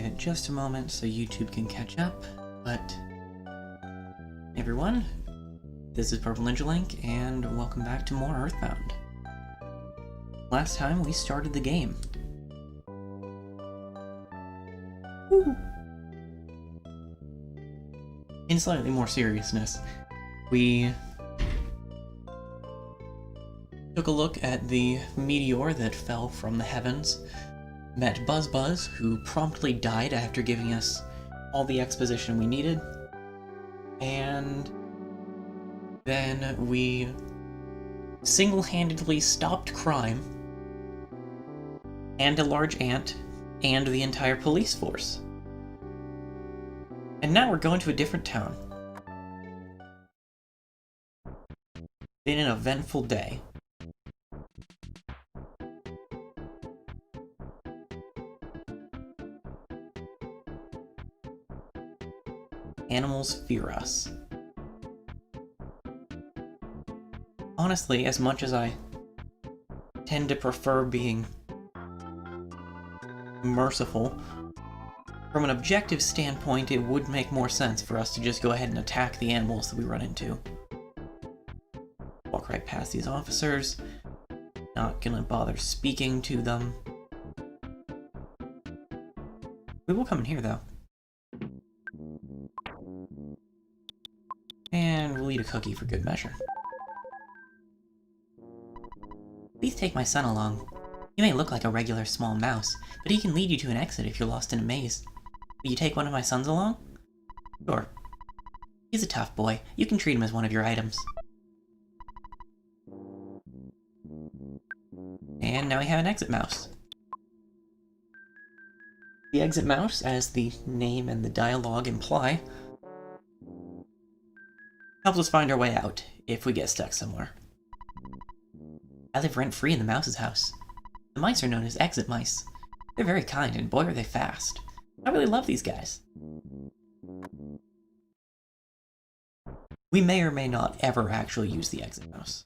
Give it just a moment so YouTube can catch up, but... Hey everyone, this is Purple Ninja Link, and welcome back to more EarthBound. Last time we started the game. Woo. In slightly more seriousness, we took a look at the meteor that fell from the heavens, met Buzz, who promptly died after giving us all the exposition we needed, and then we single-handedly stopped crime, and a large ant, and the entire police force. And now we're going to a different town. Been an eventful day. Animals fear us. Honestly, as much as I tend to prefer being merciful, from an objective standpoint, it would make more sense for us to just go ahead and attack the animals that we run into. Walk right past these officers, not gonna bother speaking to them. We will come in here, though. And we'll eat a cookie for good measure. Please take my son along. He may look like a regular small mouse, but he can lead you to an exit if you're lost in a maze. Will you take one of my sons along? Sure. He's a tough boy. You can treat him as one of your items. And now we have an exit mouse. The exit mouse, as the name and the dialogue imply, helps us find our way out if we get stuck somewhere. I live rent-free in the mouse's house. The mice are known as exit mice. They're very kind, and boy are they fast. I really love these guys. We may or may not ever actually use the exit mouse.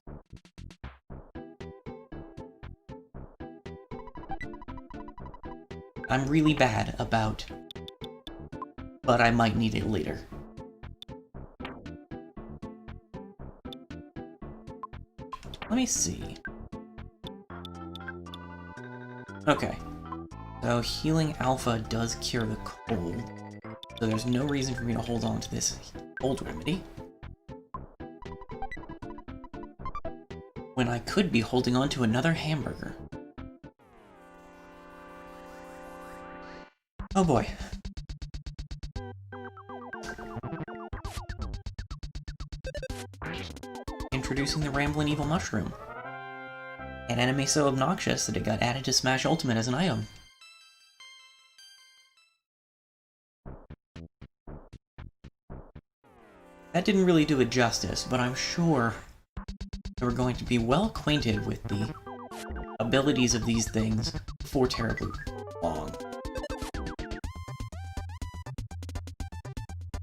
I'm really bad about, but I might need it later. Let me see. Okay. So healing alpha does cure the cold, so there's no reason for me to hold on to this cold remedy, when I could be holding on to another hamburger. Oh boy. Introducing the Ramblin' Evil Mushroom. An enemy so obnoxious that it got added to Smash Ultimate as an item. That didn't really do it justice, but I'm sure that we're going to be well acquainted with the abilities of these things before terribly long.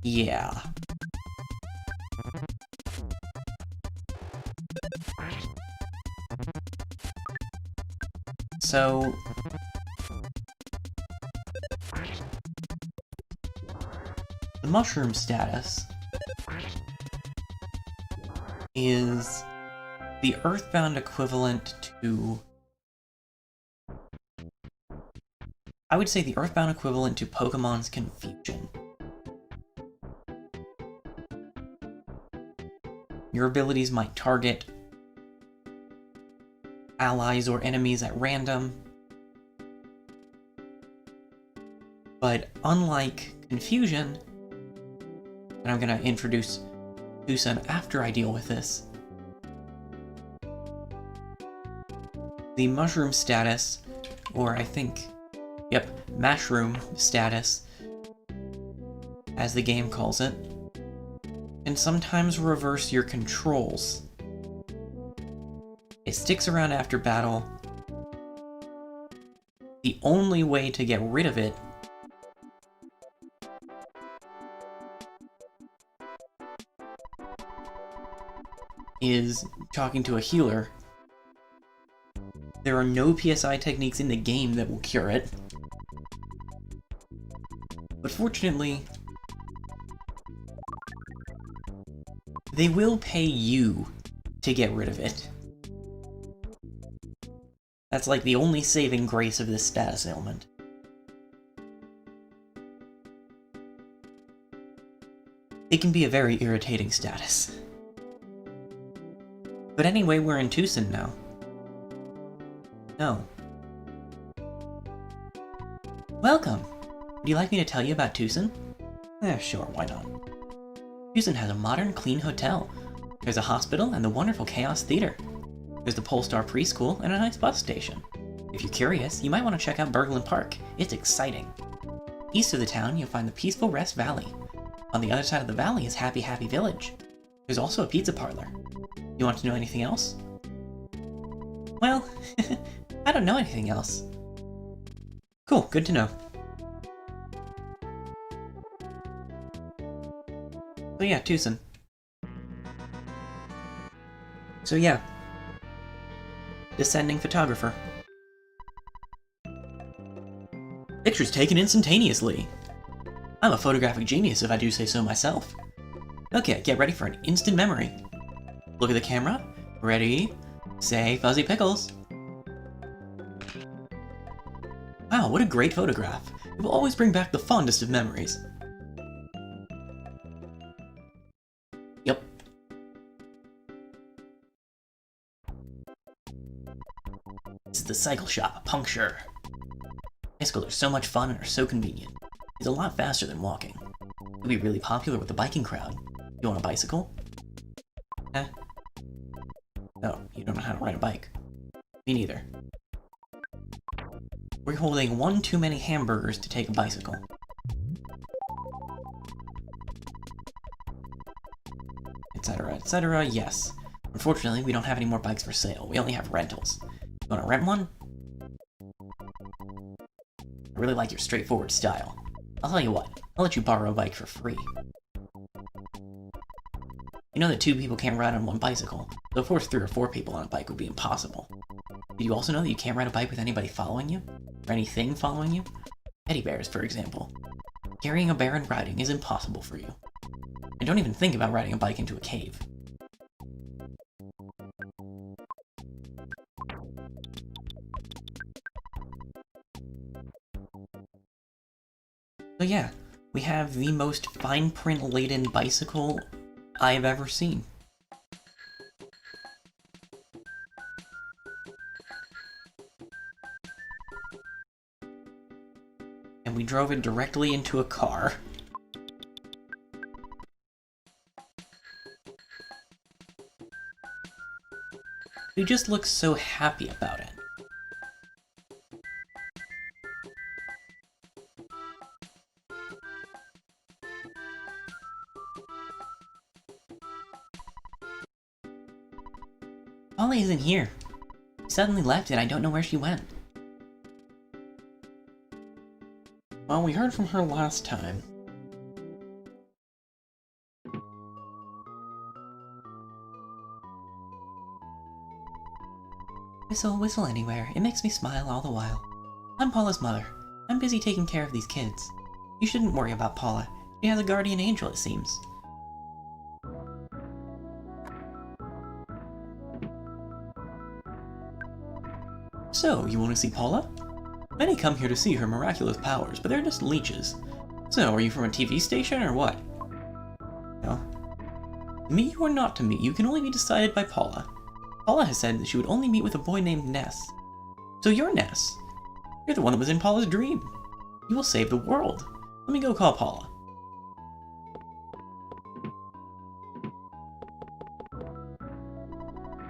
Yeah. So... the mushroom status is the EarthBound equivalent to... I would say the EarthBound equivalent to Pokemon's Confusion. Your abilities might target allies or enemies at random, but unlike Confusion, and I'm gonna introduce Twoson after I deal with this, the mushroom status, or I think, yep, mushroom status, as the game calls it, can sometimes reverse your controls. It sticks around after battle. The only way to get rid of it is talking to a healer. There are no PSI techniques in the game that will cure it. But fortunately, they will pay you to get rid of it. That's like the only saving grace of this status ailment. It can be a very irritating status. But anyway, we're in Twoson now. No. Welcome! Would you like me to tell you about Twoson? Sure, why not? Twoson has a modern, clean hotel. There's a hospital and the wonderful Chaos Theater. There's the Polestar Preschool and a nice bus station. If you're curious, you might want to check out Berglund Park. It's exciting. East of the town, you'll find the peaceful Rest Valley. On the other side of the valley is Happy Happy Village. There's also a pizza parlor. You want to know anything else? Well, I don't know anything else. Cool, good to know. So yeah, Twoson. So yeah. Descending photographer. Pictures taken instantaneously. I'm a photographic genius if I do say so myself. Okay, get ready for an instant memory. Look at the camera. Ready? Say Fuzzy Pickles. Wow, what a great photograph. It will always bring back the fondest of memories. Yep. This is the cycle shop, a puncture. Bicycles are so much fun and are so convenient. It's a lot faster than walking. It'll be really popular with the biking crowd. You want a bicycle? Eh? No, you don't know how to ride a bike. Me neither. We're holding one too many hamburgers to take a bicycle. Etc, etc, yes. Unfortunately, we don't have any more bikes for sale. We only have rentals. You wanna rent one? I really like your straightforward style. I'll tell you what, I'll let you borrow a bike for free. You know that 2 people can't ride on one bicycle, so of course 3 or 4 people on a bike would be impossible. Did you also know that you can't ride a bike with anybody following you? Or anything following you? Teddy bears, for example. Carrying a bear and riding is impossible for you. And don't even think about riding a bike into a cave. So yeah, we have the most fine print-laden bicycle I've ever seen. And we drove it directly into a car. We just look so happy about it. Polly isn't here. She suddenly left and I don't know where she went. Well, we heard from her last time. Whistle, whistle anywhere. It makes me smile all the while. I'm Paula's mother. I'm busy taking care of these kids. You shouldn't worry about Paula. She has a guardian angel, it seems. So, you want to see Paula? Many come here to see her miraculous powers, but they're just leeches. So, are you from a TV station or what? No. To meet you or not to meet you can only be decided by Paula. Paula has said that she would only meet with a boy named Ness. So you're Ness. You're the one that was in Paula's dream. You will save the world. Let me go call Paula.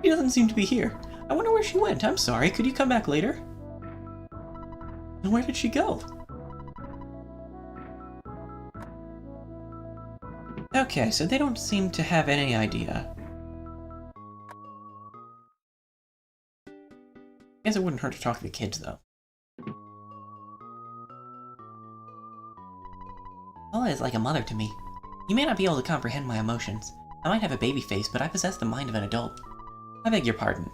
She doesn't seem to be here. I wonder where she went. I'm sorry. Could you come back later? And where did she go? Okay, so they don't seem to have any idea. Guess it wouldn't hurt to talk to the kids, though. Paula is like a mother to me. You may not be able to comprehend my emotions. I might have a baby face, but I possess the mind of an adult. I beg your pardon.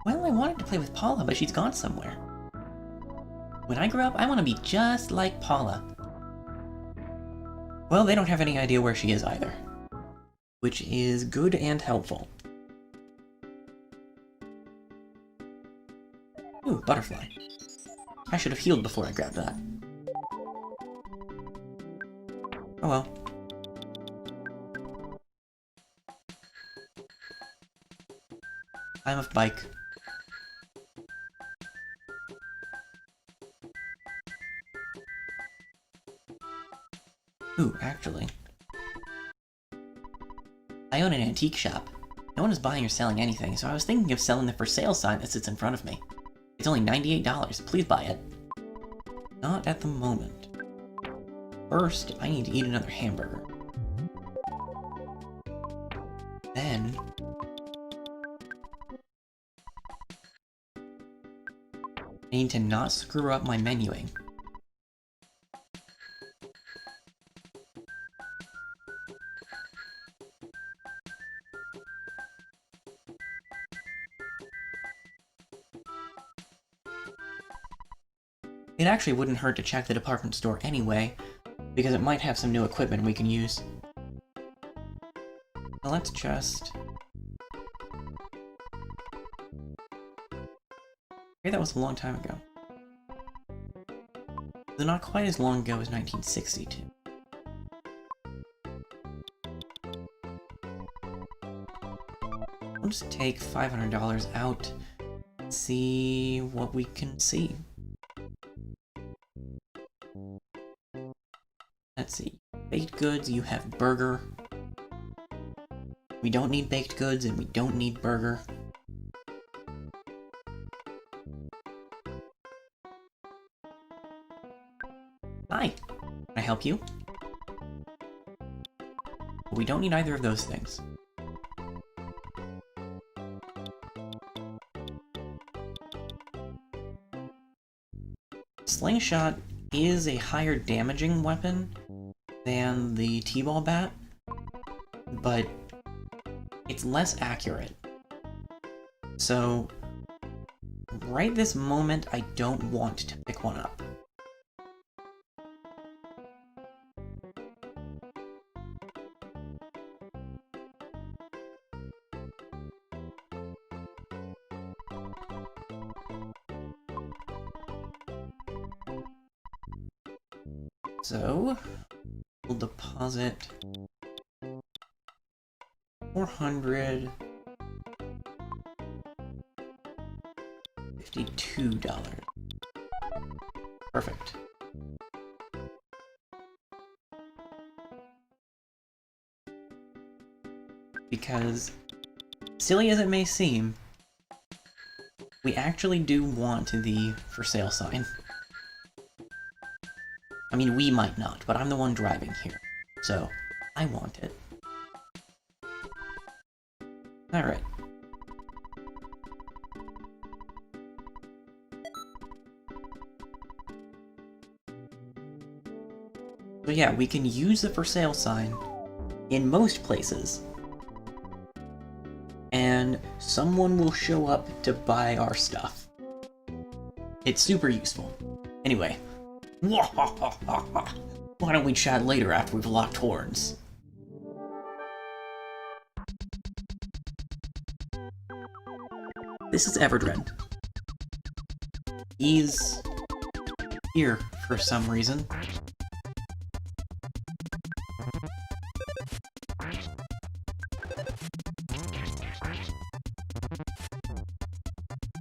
Well, I wanted to play with Paula, but she's gone somewhere. When I grow up, I want to be just like Paula. Well, they don't have any idea where she is either. Which is good and helpful. Ooh, butterfly. I should have healed before I grabbed that. Oh well. I'm a bike. Ooh, actually. I own an antique shop. No one is buying or selling anything, so I was thinking of selling the for sale sign that sits in front of me. It's only $98. Please buy it. Not at the moment. First, I need to eat another hamburger. Then... I need to not screw up my menuing. It actually wouldn't hurt to check the department store anyway, because it might have some new equipment we can use. So let's just... Okay, that was a long time ago. Though not quite as long ago as 1962. We'll just take $500 out and see what we can see. Let's see. Baked goods, you have burger. We don't need baked goods and we don't need burger. Hi! Can I help you? We don't need either of those things. Slingshot is a higher damaging weapon than the T-ball bat, but it's less accurate. So, right this moment, I don't want to pick one up. So, we'll deposit $452. Perfect. Because, silly as it may seem, we actually do want the for sale sign. I mean, we might not, but I'm the one driving here, so I want it. Alright. So yeah, we can use the for sale sign in most places, and someone will show up to buy our stuff. It's super useful. Anyway. Why don't we chat later after we've locked horns? This is Everdred. He's here for some reason.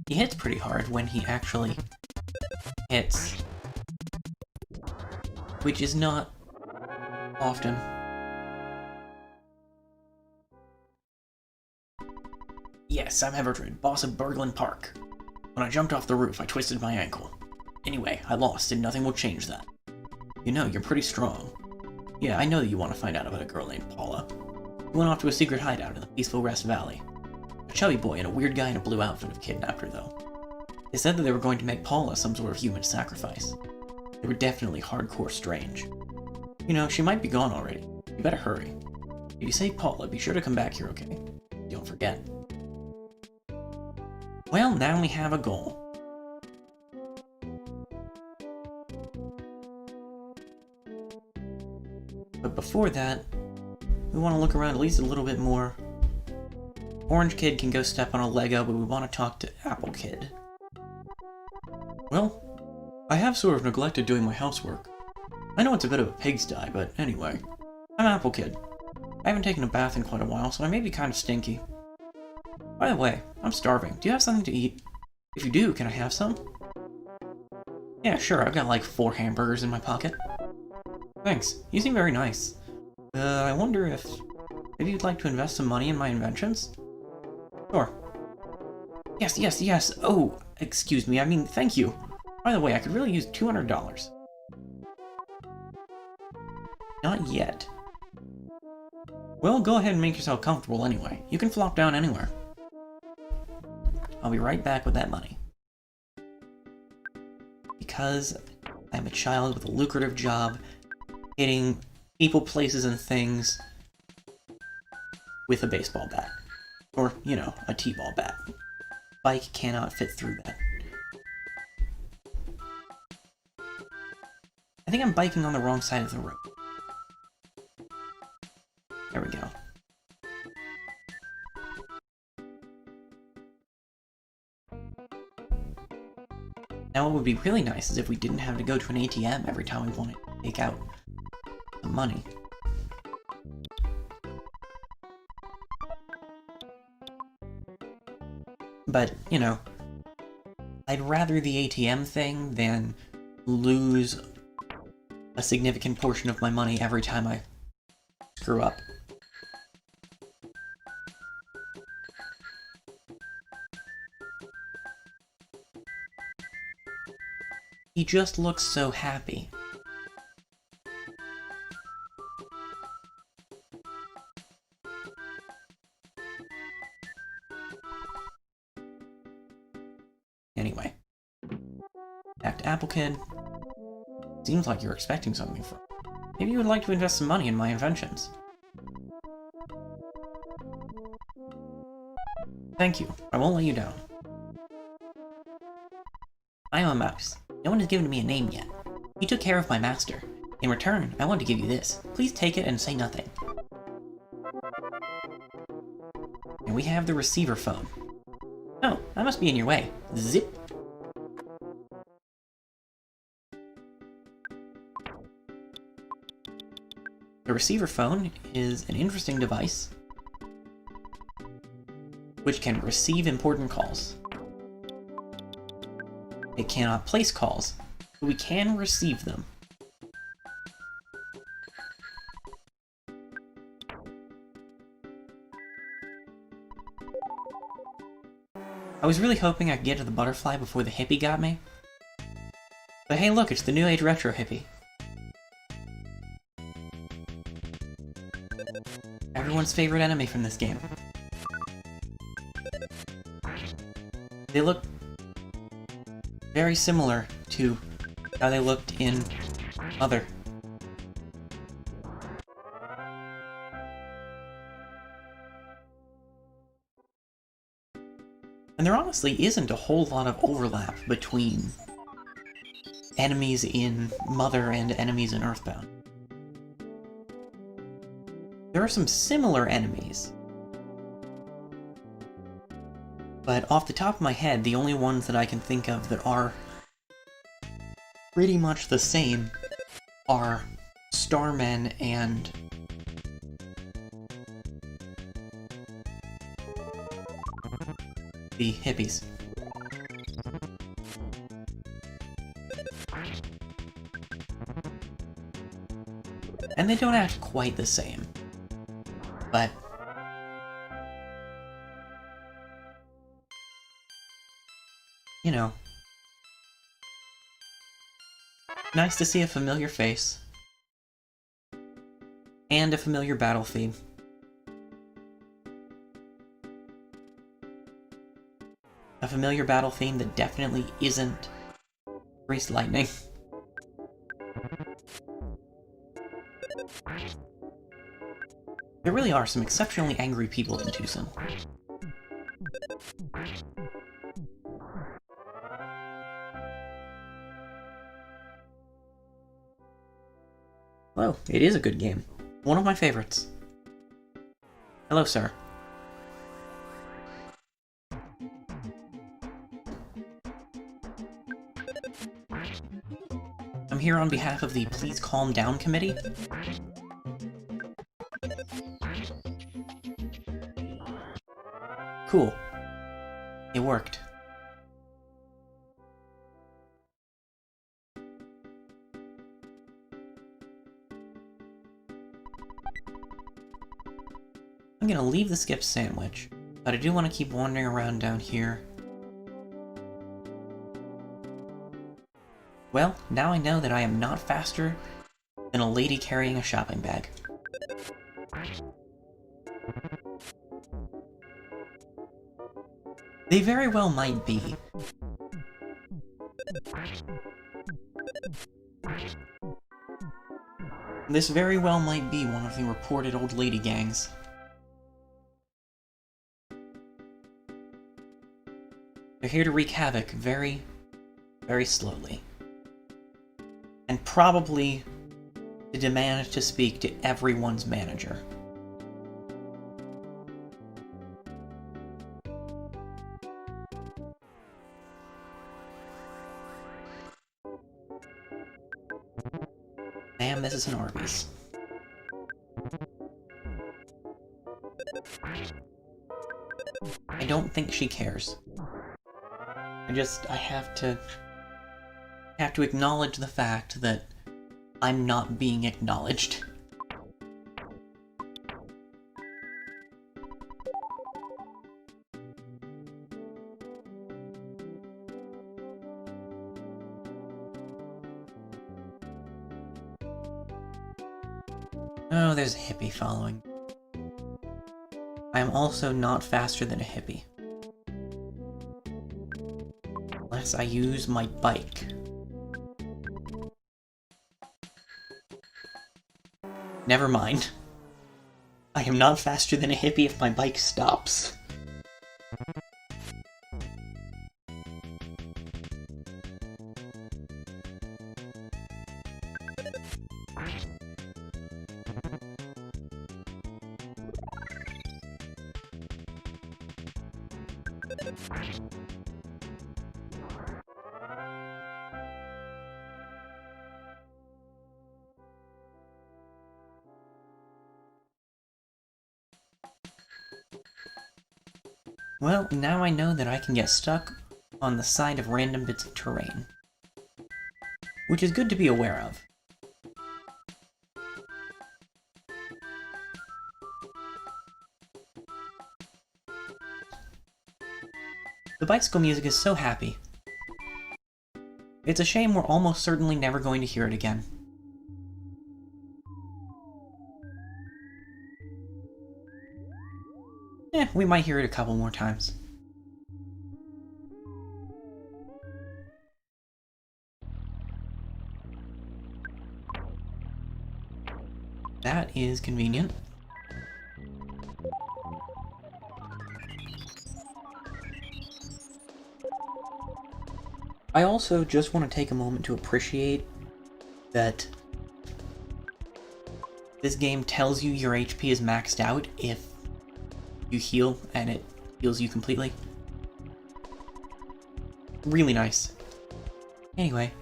He hits pretty hard when he actually hits, which is not often. Yes, I'm Everdred, boss of Berglund Park. When I jumped off the roof, I twisted my ankle. Anyway, I lost, and nothing will change that. You know, you're pretty strong. Yeah, I know that you want to find out about a girl named Paula. You went off to a secret hideout in the peaceful Rest Valley. A chubby boy and a weird guy in a blue outfit have kidnapped her, though. They said that they were going to make Paula some sort of human sacrifice. They were definitely hardcore strange. You know, she might be gone already. You better hurry. If you save Paula, be sure to come back here, okay? Don't forget. Well, now we have a goal. before that, we want to look around at least a little bit more. Orange Kid can go step on a Lego, but we want to talk to Apple Kid. Well, I have sort of neglected doing my housework. I know it's a bit of a pigsty, but anyway. I'm Apple Kid. I haven't taken a bath in quite a while, so I may be kind of stinky. By the way, I'm starving. Do you have something to eat? If you do, can I have some? Yeah, sure, I've got like 4 hamburgers in my pocket. Thanks, you seem very nice. I wonder if maybe you'd like to invest some money in my inventions? Sure. Yes, yes, yes! Oh, excuse me, I mean, thank you! By the way, I could really use $200. Not yet. Well, go ahead and make yourself comfortable anyway. You can flop down anywhere. I'll be right back with that money. Because I'm a child with a lucrative job, hitting people, places, and things with a baseball bat. Or, you know, a t-ball bat. Bike cannot fit through that. I think I'm biking on the wrong side of the road. There we go. Now what would be really nice is if we didn't have to go to an ATM every time we wanted to take out the money. But, you know, I'd rather the ATM thing than lose a significant portion of my money every time I screw up. He just looks so happy. Anyway. Back to Apple Kid. Seems like you're expecting something from me. Maybe you would like to invest some money in my inventions. Thank you. I won't let you down. I'm a mouse. No one has given me a name yet. You took care of my master. In return, I want to give you this. Please take it and say nothing. And we have the receiver phone. Oh, I must be in your way. Zip. The receiver phone is an interesting device which can receive important calls. It cannot place calls, but we can receive them. I was really hoping I could get to the butterfly before the hippie got me. But hey look, it's the New Age Retro Hippie. Everyone's favorite enemy from this game. They look very similar to how they looked in Mother. And there honestly isn't a whole lot of overlap between enemies in Mother and enemies in EarthBound. There are some similar enemies, but off the top of my head, the only ones that I can think of that are pretty much the same are Starmen and the hippies. And they don't act quite the same, but you know, nice to see a familiar face and a familiar battle theme. A familiar battle theme that definitely isn't Greased Lightning. There really are some exceptionally angry people in Twoson. Well, it is a good game. One of my favorites. Hello, sir. I'm here on behalf of the Please Calm Down Committee. Cool. It worked. I'm gonna leave the skip sandwich, but I do want to keep wandering around down here. Well, now I know that I am not faster than a lady carrying a shopping bag. They very well might be. This very well might be one of the reported old lady gangs. They're here to wreak havoc very, very slowly. And probably to demand to speak to everyone's manager. Ma'am, this is an Arby's. I don't think she cares. I have to acknowledge the fact that I'm not being acknowledged. Oh, there's a hippie following. I am also not faster than a hippie. Unless I use my bike. Never mind. I am not faster than a hippie if my bike stops. Well, now I know that I can get stuck on the side of random bits of terrain. Which is good to be aware of. The bicycle music is so happy. It's a shame we're almost certainly never going to hear it again. We might hear it a couple more times. That is convenient. I also just want to take a moment to appreciate that this game tells you your HP is maxed out if you heal and it heals you completely. Really nice. Anyway,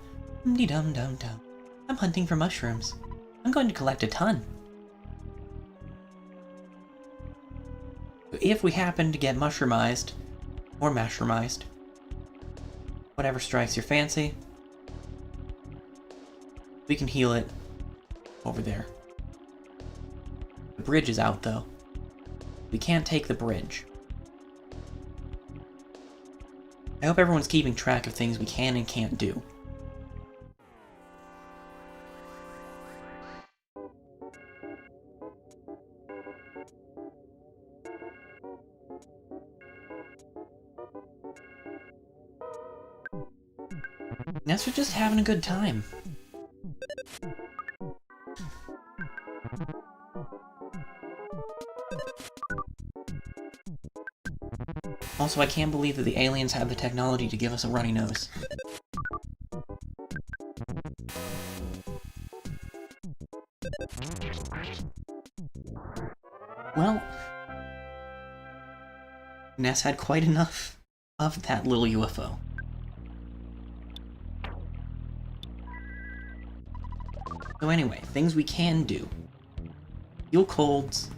dum-de-dum-dum-dum. I'm hunting for mushrooms. I'm going to collect a ton. If we happen to get mushroomized, or mushroomized, whatever strikes your fancy, we can heal it over there. The bridge is out, though. We can't take the bridge. I hope everyone's keeping track of things we can and can't do. Guess we're just having a good time. Also, I can't believe that the aliens have the technology to give us a runny nose. Well, Ness had quite enough of that little UFO. So anyway, things we can do. Heal colds,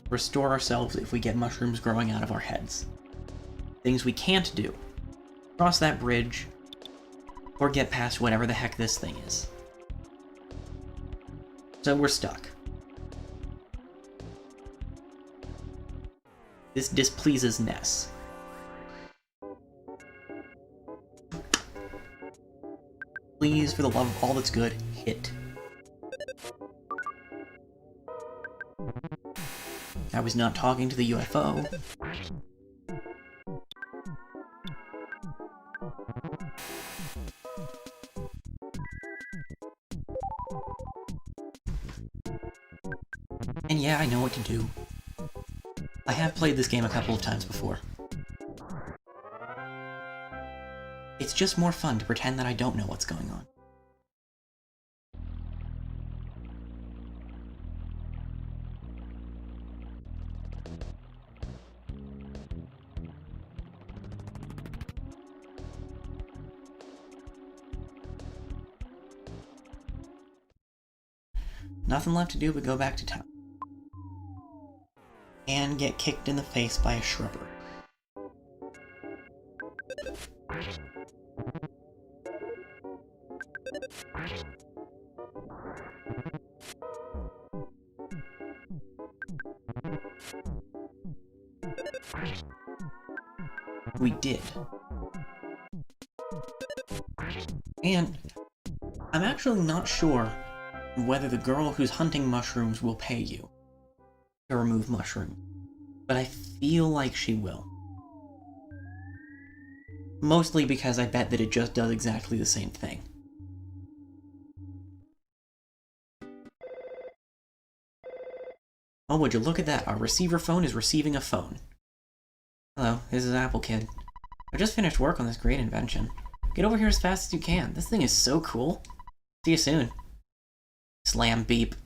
restore ourselves if we get mushrooms growing out of our heads. Things we can't do. Cross that bridge, or get past whatever the heck this thing is. So we're stuck. This displeases Ness. Please, for the love of all that's good, hit. I was not talking to the UFO. And yeah, I know what to do. I have played this game a couple of times before. It's just more fun to pretend that I don't know what's going on. Nothing left to do but go back to town. And get kicked in the face by a shrubber. We did. And I'm actually not sure whether the girl who's hunting mushrooms will pay you to remove mushrooms, but I feel like she will. Mostly because I bet that it just does exactly the same thing. Oh, would you look at that? Our receiver phone is receiving a phone. Hello, this is Apple Kid. I just finished work on this great invention. Get over here as fast as you can. This thing is so cool. See you soon. Slam beep.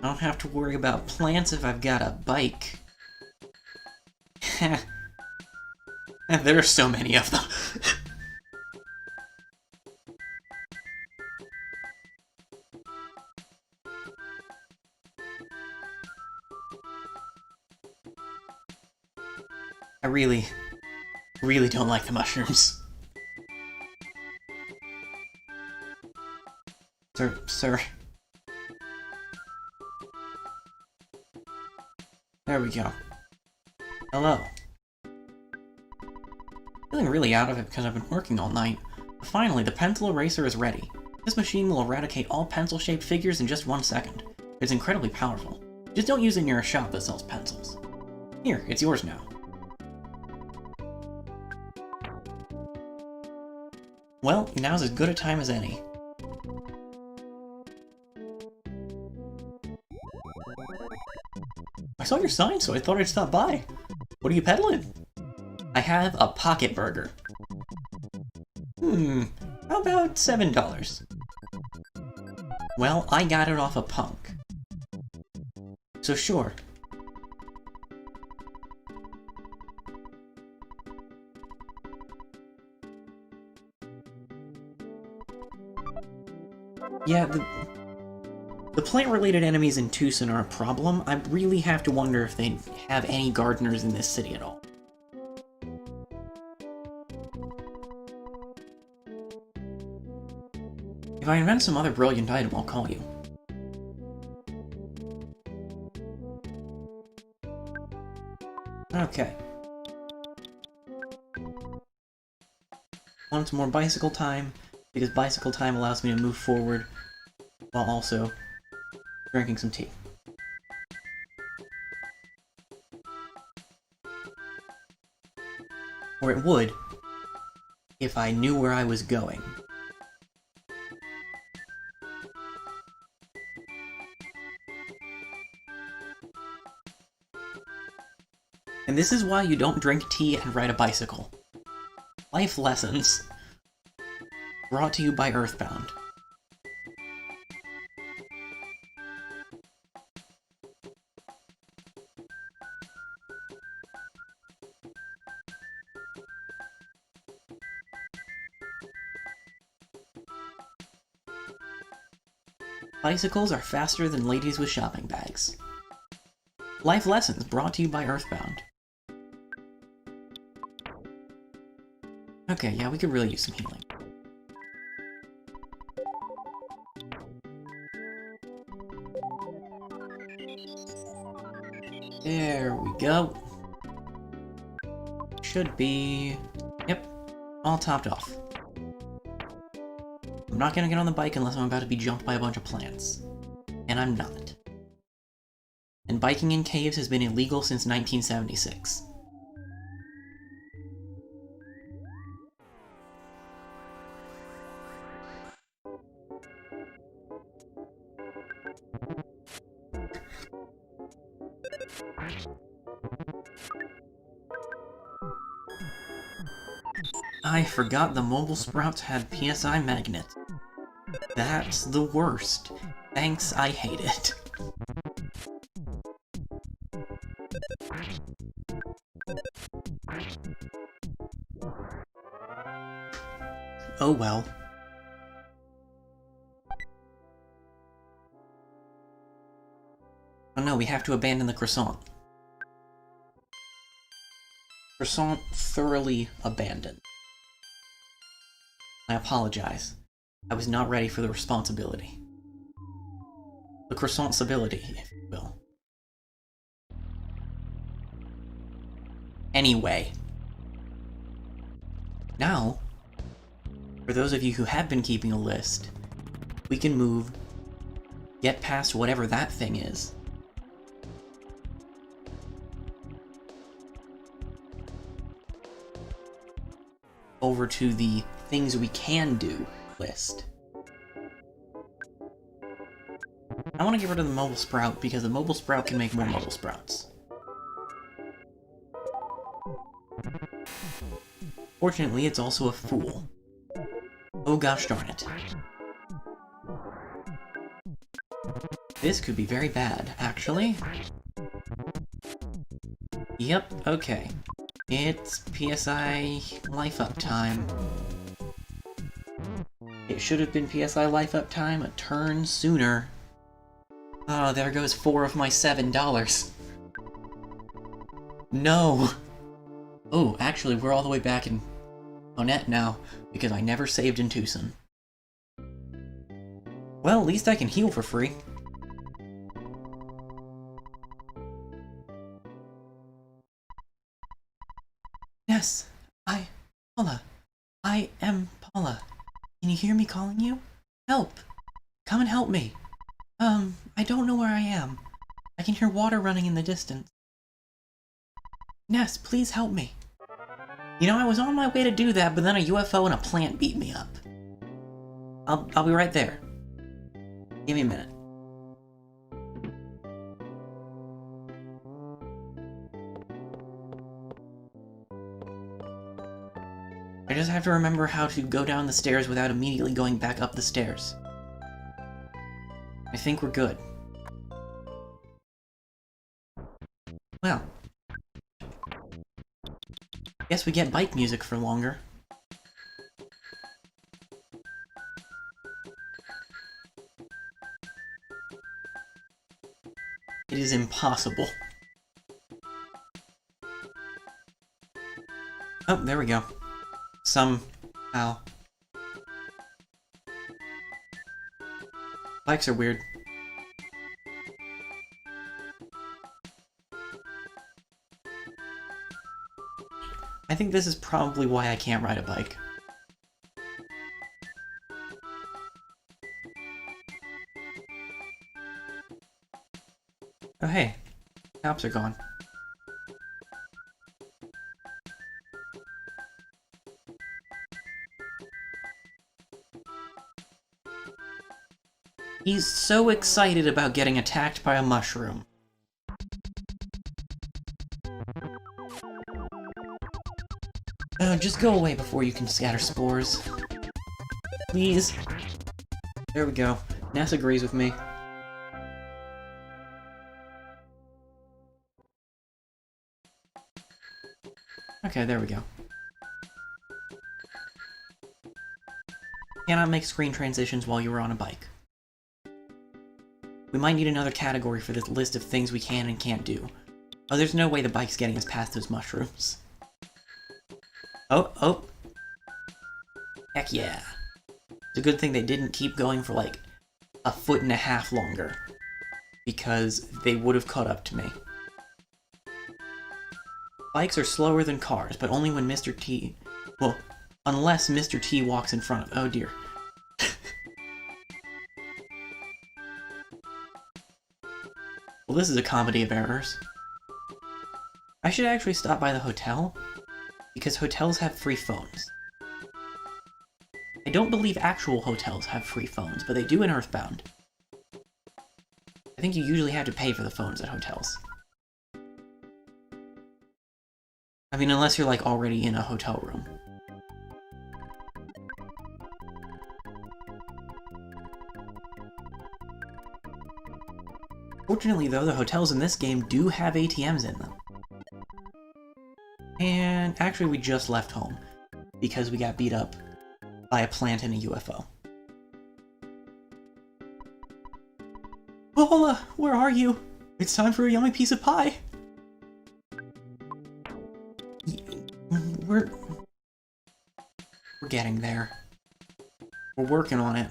I don't have to worry about plants if I've got a bike. There are so many of them. I really don't like the mushrooms. Sir. There we go. Hello. Feeling really out of it because I've been working all night. But finally, the pencil eraser is ready. This machine will eradicate all pencil-shaped figures in just 1 second. It's incredibly powerful. Just don't use it near a shop that sells pencils. Here, it's yours now. Well, now's as good a time as any. I saw your sign, so I thought I'd stop by. What are you peddling? I have a pocket burger. How about $7? Well, I got it off a punk. So sure. Yeah, the plant-related enemies in Twoson are a problem. I really have to wonder if they have any gardeners in this city at all. If I invent some other brilliant item, I'll call you. Okay. Want some more bicycle time, because bicycle time allows me to move forward while also drinking some tea. Or it would, if I knew where I was going. And this is why you don't drink tea and ride a bicycle. Life lessons. Brought to you by EarthBound. Bicycles are faster than ladies with shopping bags. Life lessons brought to you by EarthBound. Okay, yeah, we could really use some healing. There we go. Should be... Yep, all topped off. I'm not gonna get on the bike unless I'm about to be jumped by a bunch of plants. And I'm not. And biking in caves has been illegal since 1976. I forgot the mobile sprouts had PSI magnet. That's the worst. Thanks, I hate it. Oh well. Oh no, we have to abandon the croissant. Croissant thoroughly abandoned. I apologize. I was not ready for the responsibility. The croissantability, if you will. Anyway. Now, for those of you who have been keeping a list, we can move, get past whatever that thing is, over to the things we can do list. I want to get rid of the mobile sprout because the mobile sprout can make more mobile sprouts. Fortunately, it's also a fool. Oh gosh darn it. This could be very bad, actually. Yep, okay. It's PSI life up time. It should have been PSI life up time a turn sooner. Oh, there goes 4 of my $7. No! Oh, actually, we're all the way back in Onett now, because I never saved in Twoson. Well, at least I can heal for free. Yes, Paula. I am Paula. Can you hear me calling you? Help! Come and help me. I don't know where I am. I can hear water running in the distance. Ness, please help me. You know, I was on my way to do that, but then a UFO and a plant beat me up. I'll be right there. Give me a minute. I just have to remember how to go down the stairs without immediately going back up the stairs. I think we're good. Well. Guess we get bike music for longer. It is impossible. Oh, there we go. Somehow. Bikes are weird. I think this is probably why I can't ride a bike. Oh hey, cops are gone. He's so excited about getting attacked by a mushroom. Just go away before you can scatter spores. Please. There we go. Ness agrees with me. Okay, there we go. Cannot make screen transitions while you were on a bike. We might need another category for this list of things we can and can't do. Oh, there's no way the bike's getting us past those mushrooms. Oh. Heck yeah. It's a good thing they didn't keep going for like a 1.5 foot longer, because they would have caught up to me. Bikes are slower than cars, but only when Mr. T... Well, unless Mr. T walks in front of... Oh dear. Well, this is a comedy of errors. I should actually stop by the hotel, because hotels have free phones. I don't believe actual hotels have free phones, but they do in EarthBound. I think you usually have to pay for the phones at hotels. I mean, unless you're, like, already in a hotel room. Fortunately, though, the hotels in this game do have ATMs in them. And actually, we just left home, because we got beat up by a plant and a UFO. Hola, where are you? It's time for a yummy piece of pie! We're getting there. We're working on it.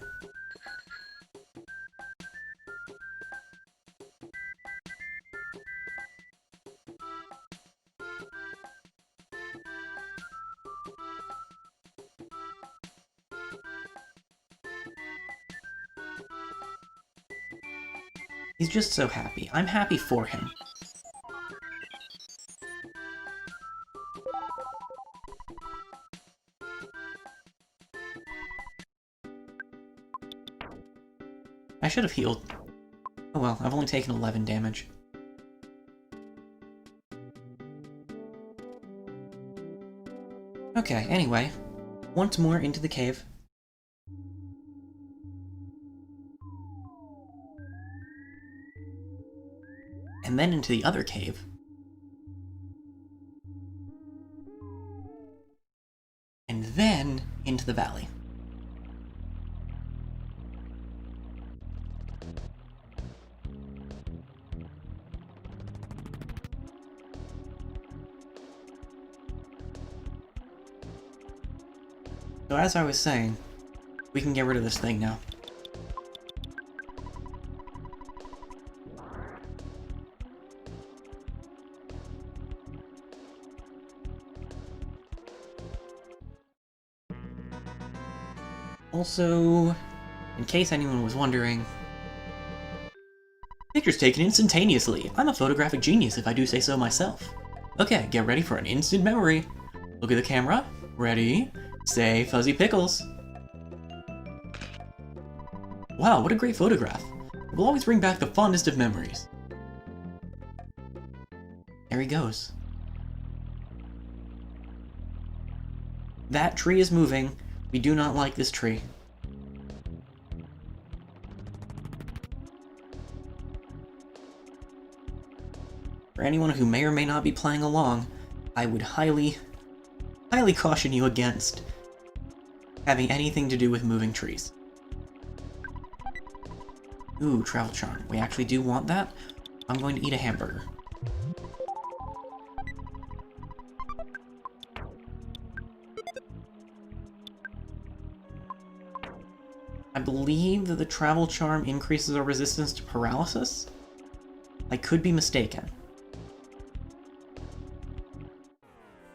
He's just so happy. I'm happy for him. I should have healed. Oh well, I've only taken 11 damage. Okay, anyway. Once more into the cave. And then into the other cave. And then into the valley. So as I was saying, we can get rid of this thing now. Also, in case anyone was wondering, pictures taken instantaneously. I'm a photographic genius if I do say so myself. Okay, get ready for an instant memory. Look at the camera. Ready? Say Fuzzy Pickles. Wow, what a great photograph. It will always bring back the fondest of memories. There he goes. That tree is moving. We do not like this tree. For anyone who may or may not be playing along, I would highly caution you against having anything to do with moving trees. Ooh, travel charm. We actually do want that. I'm going to eat a hamburger. I believe that the travel charm increases our resistance to paralysis? I could be mistaken.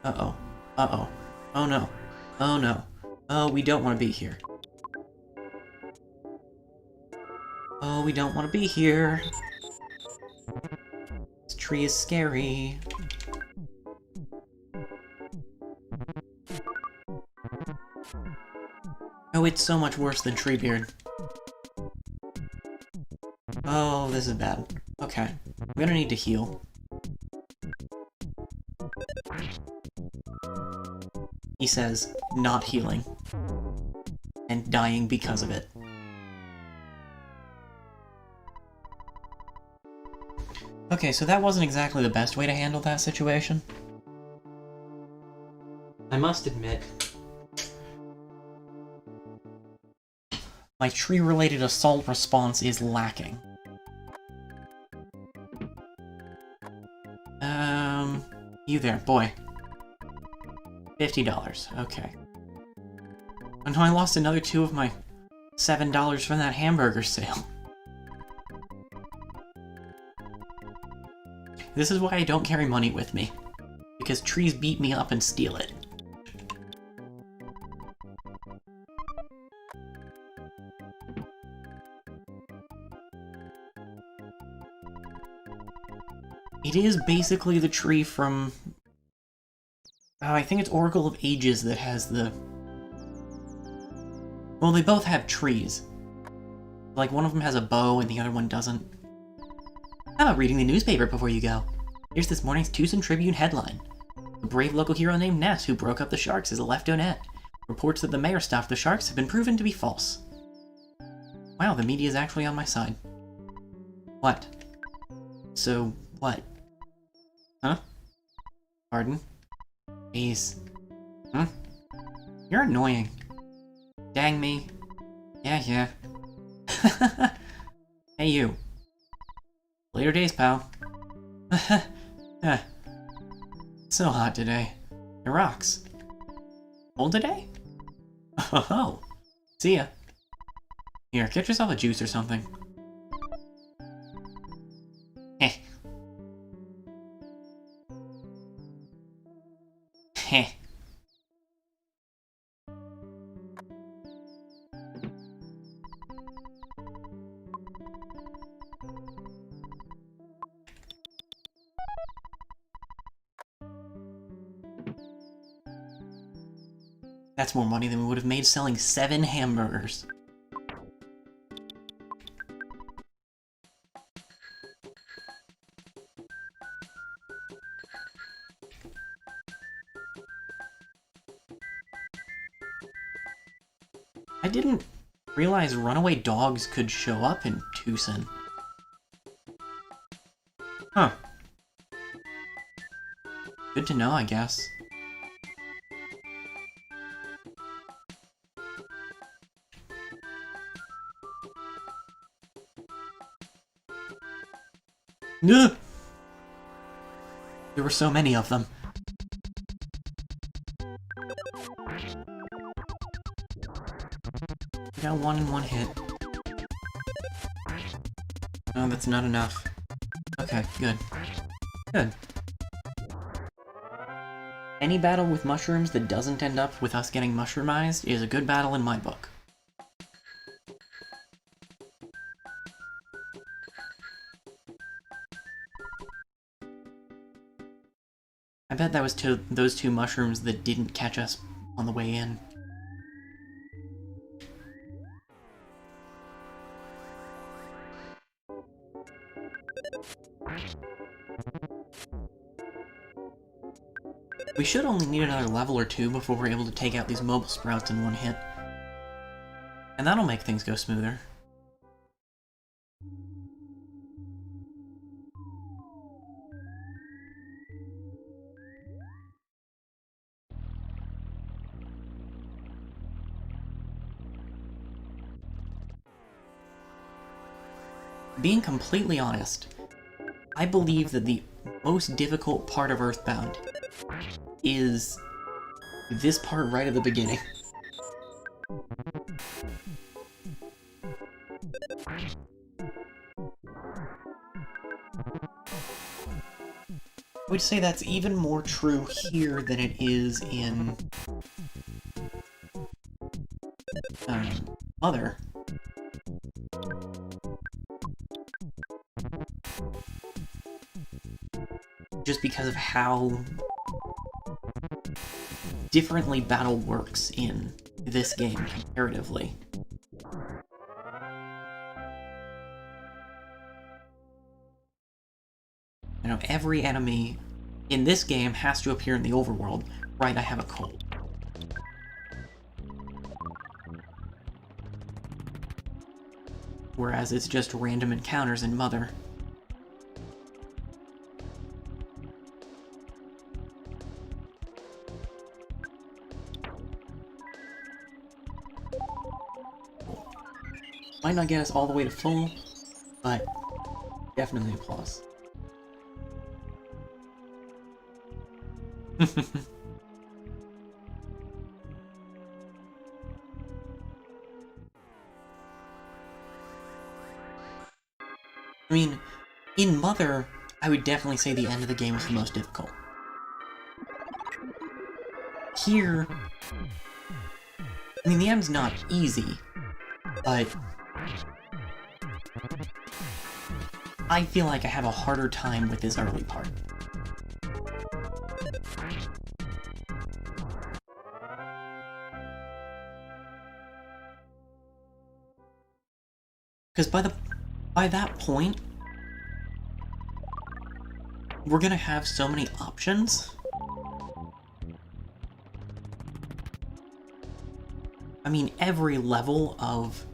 Uh-oh. Uh-oh. Oh no. Oh no. Oh, we don't want to be here. Oh, we don't want to be here. This tree is scary. Oh, it's so much worse than Treebeard. Oh, this is bad. Okay. We're gonna need to heal. He says, not healing. And dying because of it. Okay, so that wasn't exactly the best way to handle that situation. I must admit, my tree-related assault response is lacking. You there, boy. $50. Okay. Oh no, I lost another 2 of my $7 from that hamburger sale. This is why I don't carry money with me. Because trees beat me up and steal it. It is basically the tree from... Oh, I think it's Oracle of Ages that has the... Well, they both have trees. Like, one of them has a bow and the other one doesn't. How about reading the newspaper before you go? Here's this morning's Twoson Tribune headline. A brave local hero named Ness who broke up the Sharks is left Donut. Reports that the mayor stopped the Sharks have been proven to be false. Wow, the media is actually on my side. What? So, what? Huh? Pardon? Jeez. Huh? You're annoying. Dang me. Yeah. Hey you. Later days, pal. So hot today. It rocks. Cold today? Oh, see ya. Here, get yourself a juice or something. Heh. Heh. That's more money than we would have made selling 7 hamburgers. I didn't realize runaway dogs could show up in Twoson. Huh. Good to know, I guess. Ugh! There were so many of them. I got 1 in 1 hit. No, that's not enough. Okay, good. Good. Any battle with mushrooms that doesn't end up with us getting mushroomized is a good battle in my book. I bet that was those 2 mushrooms that didn't catch us on the way in. We should only need another level or 2 before we're able to take out these mobile sprouts in 1 hit. And that'll make things go smoother. Being completely honest, I believe that the most difficult part of EarthBound is this part right at the beginning. I would say that's even more true here than it is in Mother. Just because of how differently battle works in this game comparatively. You know, every enemy in this game has to appear in the overworld. Right, I have a cold. Whereas it's just random encounters in Mother. Might not get us all the way to full, but definitely a plus. I mean, in Mother, I would definitely say the end of the game was the most difficult. Here, I mean, the end's not easy, but I feel like I have a harder time with this early part. Because by that point, we're gonna have so many options. I mean, every level of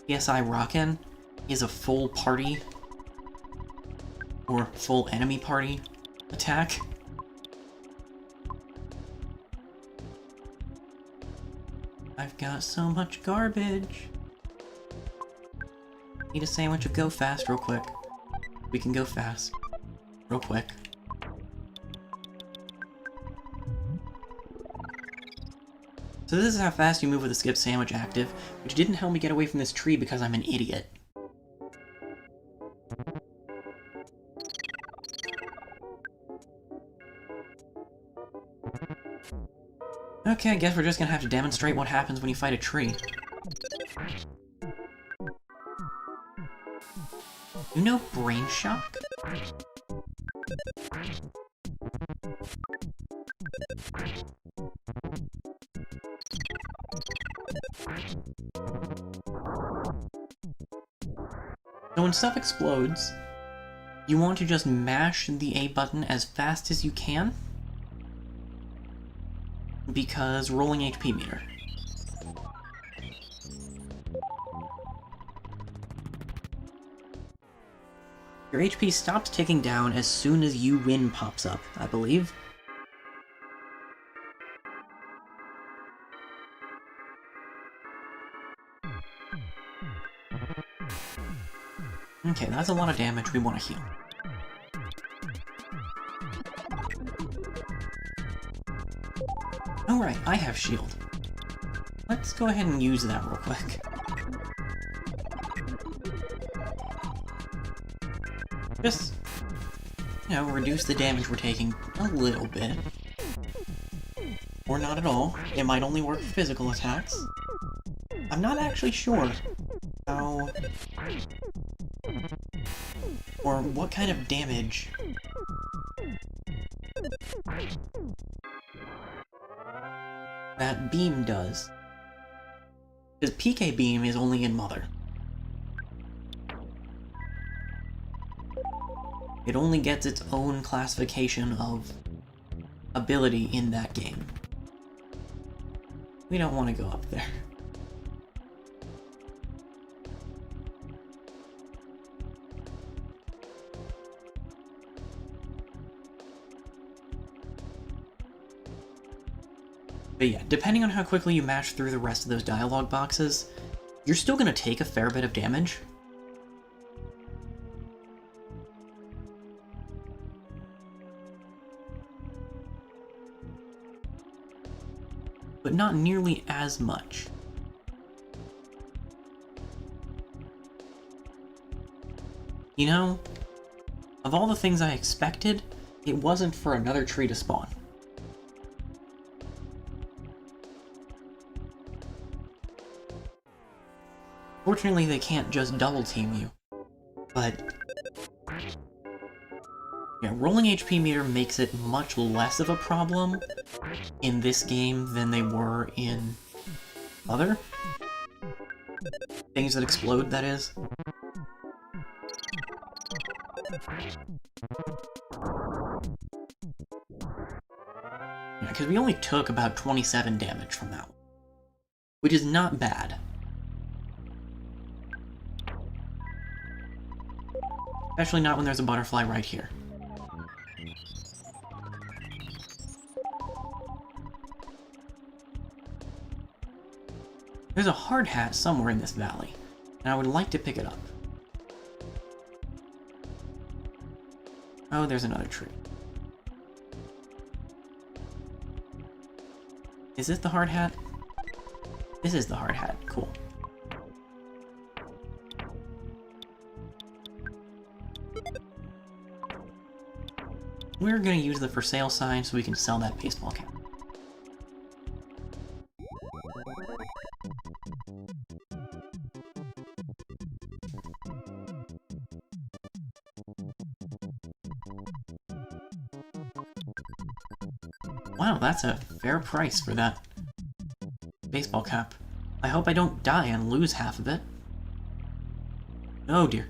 PSI Rockin' is a full party or full enemy party attack. I've got so much garbage. Need a sandwich of Go Fast real quick. We can go fast. Real quick. So this is how fast you move with the skip sandwich active, which didn't help me get away from this tree because I'm an idiot. Okay, I guess we're just gonna have to demonstrate what happens when you fight a tree. You know Brain Shock? So when stuff explodes, you want to just mash the A button as fast as you can, because rolling HP meter. Your HP stops ticking down as soon as you win pops up, I believe. Okay, that's a lot of damage. We want to heal. Alright, I have shield. Let's go ahead and use that real quick. Just, you know, reduce the damage we're taking a little bit. Or not at all. It might only work for physical attacks. I'm not actually sure how... or what kind of damage that beam does. Because PK beam is only in Mother. It only gets its own classification of ability in that game. We don't want to go up there. But yeah, depending on how quickly you mash through the rest of those dialogue boxes, you're still going to take a fair bit of damage. But not nearly as much. You know, of all the things I expected, it wasn't for another tree to spawn. Fortunately, they can't just double team you, but yeah, rolling HP meter makes it much less of a problem in this game than they were in other things that explode, that is. Yeah, because we only took about 27 damage from that one, which is not bad. Especially not when there's a butterfly right here. There's a hard hat somewhere in this valley, and I would like to pick it up. Oh, there's another tree. Is this the hard hat? This is the hard hat. Cool. We're gonna use the for sale sign so we can sell that baseball cap. Wow, that's a fair price for that baseball cap. I hope I don't die and lose half of it. Oh dear.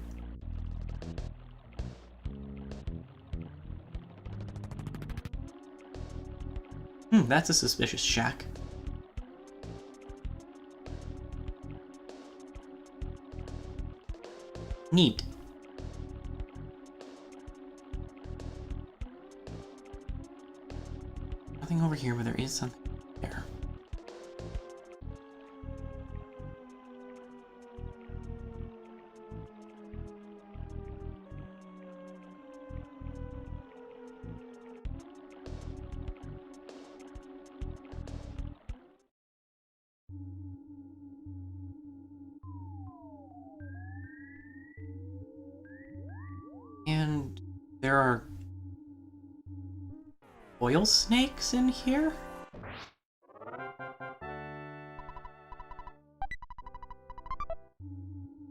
That's a suspicious shack. Neat. Nothing over here, but there is something there. And there are oil snakes in here?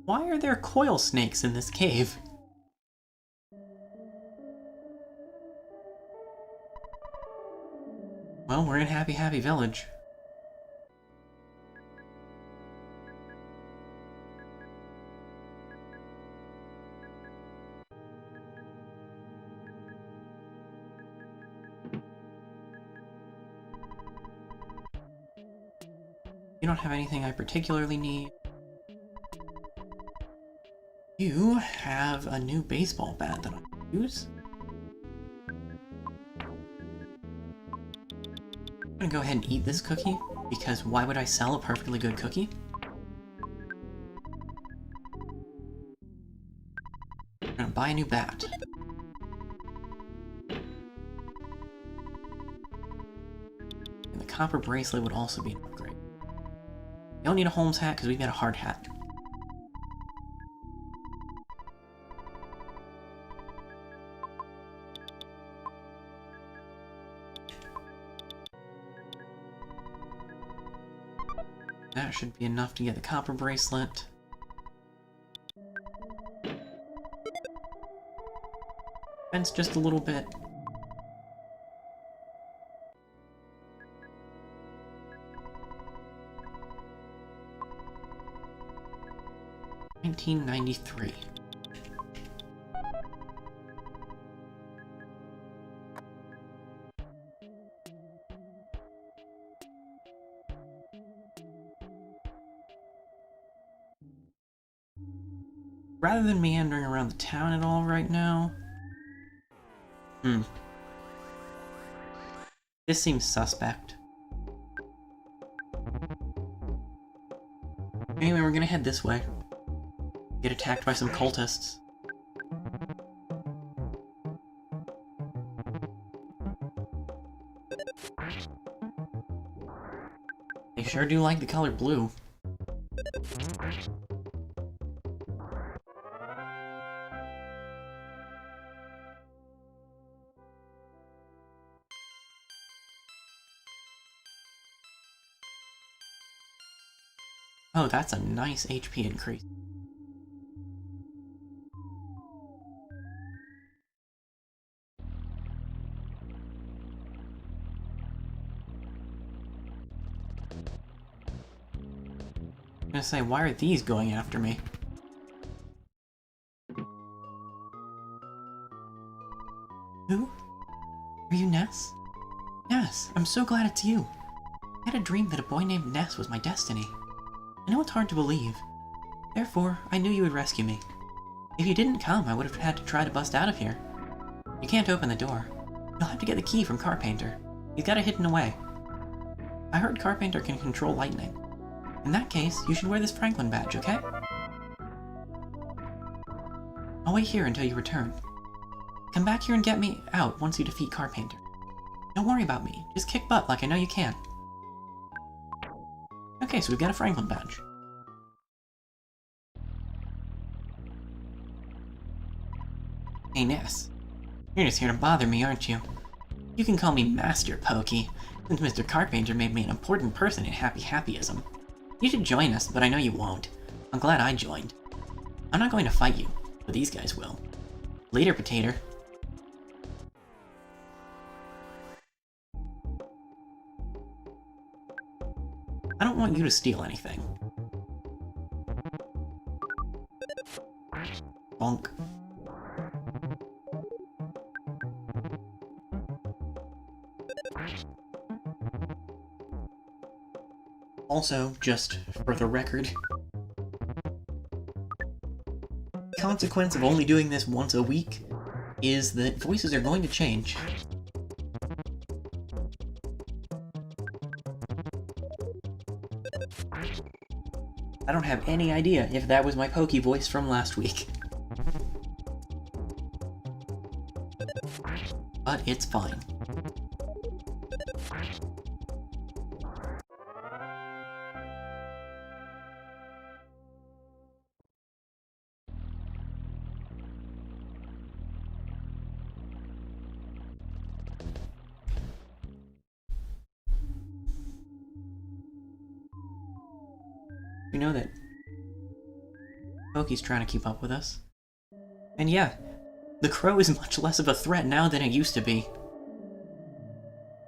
Why are there coil snakes in this cave? Well, we're in Happy Happy Village. You don't have anything I particularly need. You have a new baseball bat that I can use. I'm gonna go ahead and eat this cookie, because why would I sell a perfectly good cookie? I'm gonna buy a new bat. And the copper bracelet would also be an upgrade. You don't need a Holmes hat, because we've got a hard hat. That should be enough to get the copper bracelet. Fence just a little bit. $19.93. Rather than meandering around the town at all right now... This seems suspect. Anyway, we're gonna head this way. Get attacked by some cultists. They sure do like the color blue. Oh, that's a nice HP increase. I'm gonna say, why are these going after me? Who? Are you Ness? Ness, I'm so glad it's you. I had a dream that a boy named Ness was my destiny. I know it's hard to believe. Therefore, I knew you would rescue me. If you didn't come, I would have had to try to bust out of here. You can't open the door. You'll have to get the key from Carpenter. He's got it hidden away. I heard Carpenter can control lightning. In that case, you should wear this Franklin badge, okay? I'll wait here until you return. Come back here and get me out once you defeat Carpenter. Don't worry about me. Just kick butt like I know you can. Okay, so we've got a Franklin badge. Hey, Ness. You're just here to bother me, aren't you? You can call me Master Pokey, since Mr. Carpenter made me an important person in Happy Happyism. You should join us, but I know you won't. I'm glad I joined. I'm not going to fight you, but these guys will. Later, Potato. I don't want you to steal anything. Bonk. Also, just for the record, the consequence of only doing this once a week is that voices are going to change. I don't have any idea if that was my Pokey voice from last week. But it's fine. We know that Pokey's trying to keep up with us. And yeah, the crow is much less of a threat now than it used to be.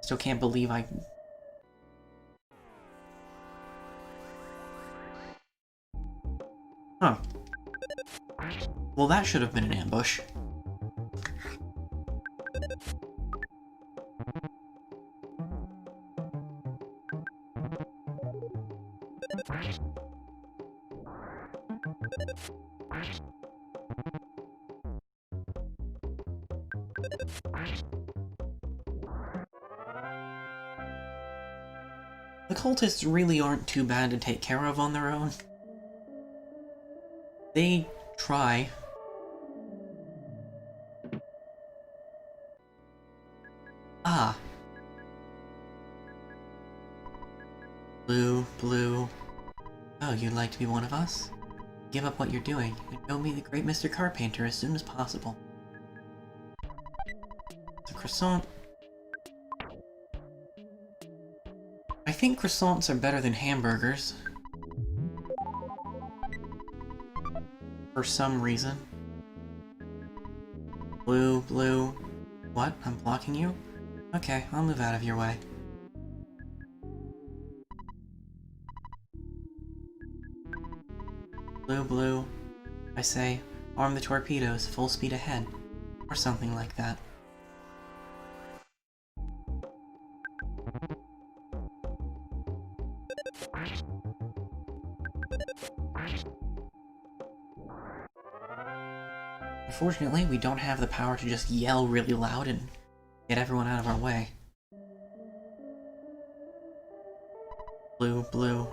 Still can't believe I... Huh. Well, that should have been an ambush. The cultists really aren't too bad to take care of on their own. They try. Ah. Blue, blue. Oh, you'd like to be one of us? Give up what you're doing and go meet the great Mr. Carpenter as soon as possible. The croissant. I think croissants are better than hamburgers. For some reason. Blue, blue. What? I'm blocking you? Okay, I'll move out of your way. Blue, blue. I say, arm the torpedoes, full speed ahead. Or something like that. Unfortunately, we don't have the power to just yell really loud and get everyone out of our way. Blue, blue.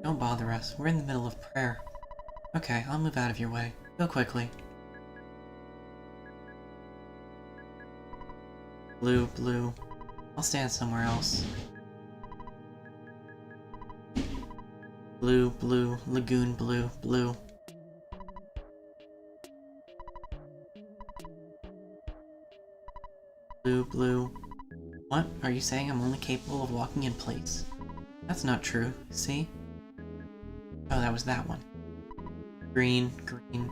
Don't bother us. We're in the middle of prayer. Okay, I'll move out of your way. Go quickly. Blue, blue. I'll stand somewhere else. Blue, blue. Lagoon blue, blue. Blue, blue. What? Are you saying I'm only capable of walking in place? That's not true. See? Oh, that was that one. Green, green.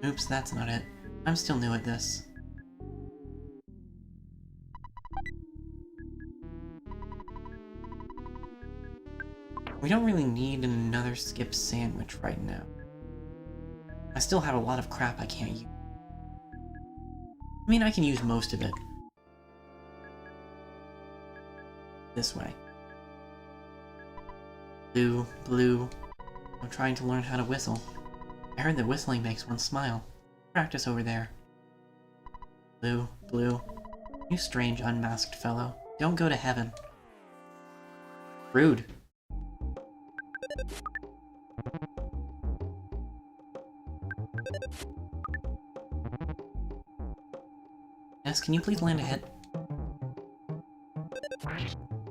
Oops, that's not it. I'm still new at this. We don't really need another skip sandwich right now. I still have a lot of crap I can't use. I mean, I can use most of it. This way. Blue, blue. I'm trying to learn how to whistle. I heard that whistling makes one smile. Practice over there. Blue, blue. You strange unmasked fellow. Don't go to heaven. Rude. Yes, can you please land a hit?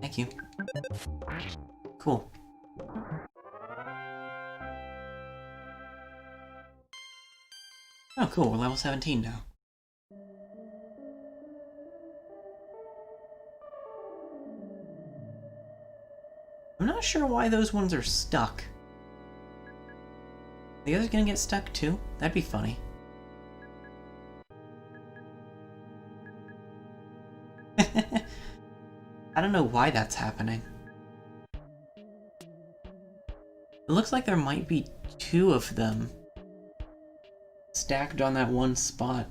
Thank you. Cool. Oh cool, we're level 17 now. I'm not sure why those ones are stuck. The others gonna get stuck too? That'd be funny. I don't know why that's happening. It looks like there might be 2 of them stacked on that one spot.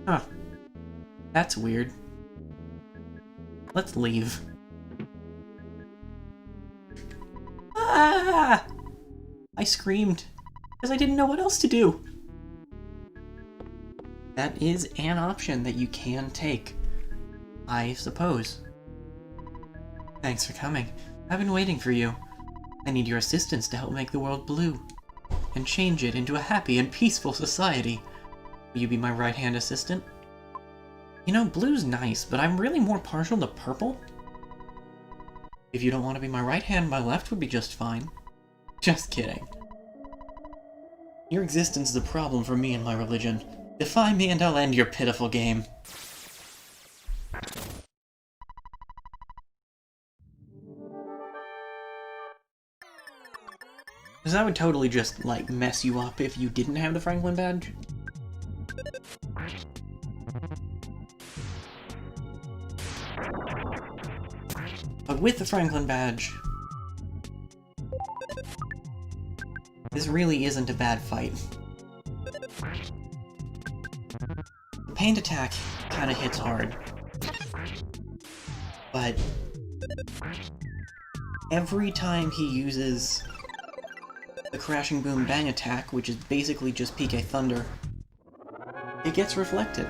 Huh. That's weird. Let's leave. Ah! I screamed because I didn't know what else to do. That is an option that you can take, I suppose. Thanks for coming. I've been waiting for you. I need your assistance to help make the world blue and change it into a happy and peaceful society. Will you be my right-hand assistant? You know, blue's nice, but I'm really more partial to purple. If you don't want to be my right hand, my left would be just fine. Just kidding. Your existence is a problem for me and my religion. Defy me and I'll end your pitiful game. Because that would totally just, like, mess you up if you didn't have the Franklin badge. But with the Franklin badge, this really isn't a bad fight. The paint attack kinda hits hard, but every time he uses the Crashing Boom Bang attack, which is basically just PK Thunder, it gets reflected.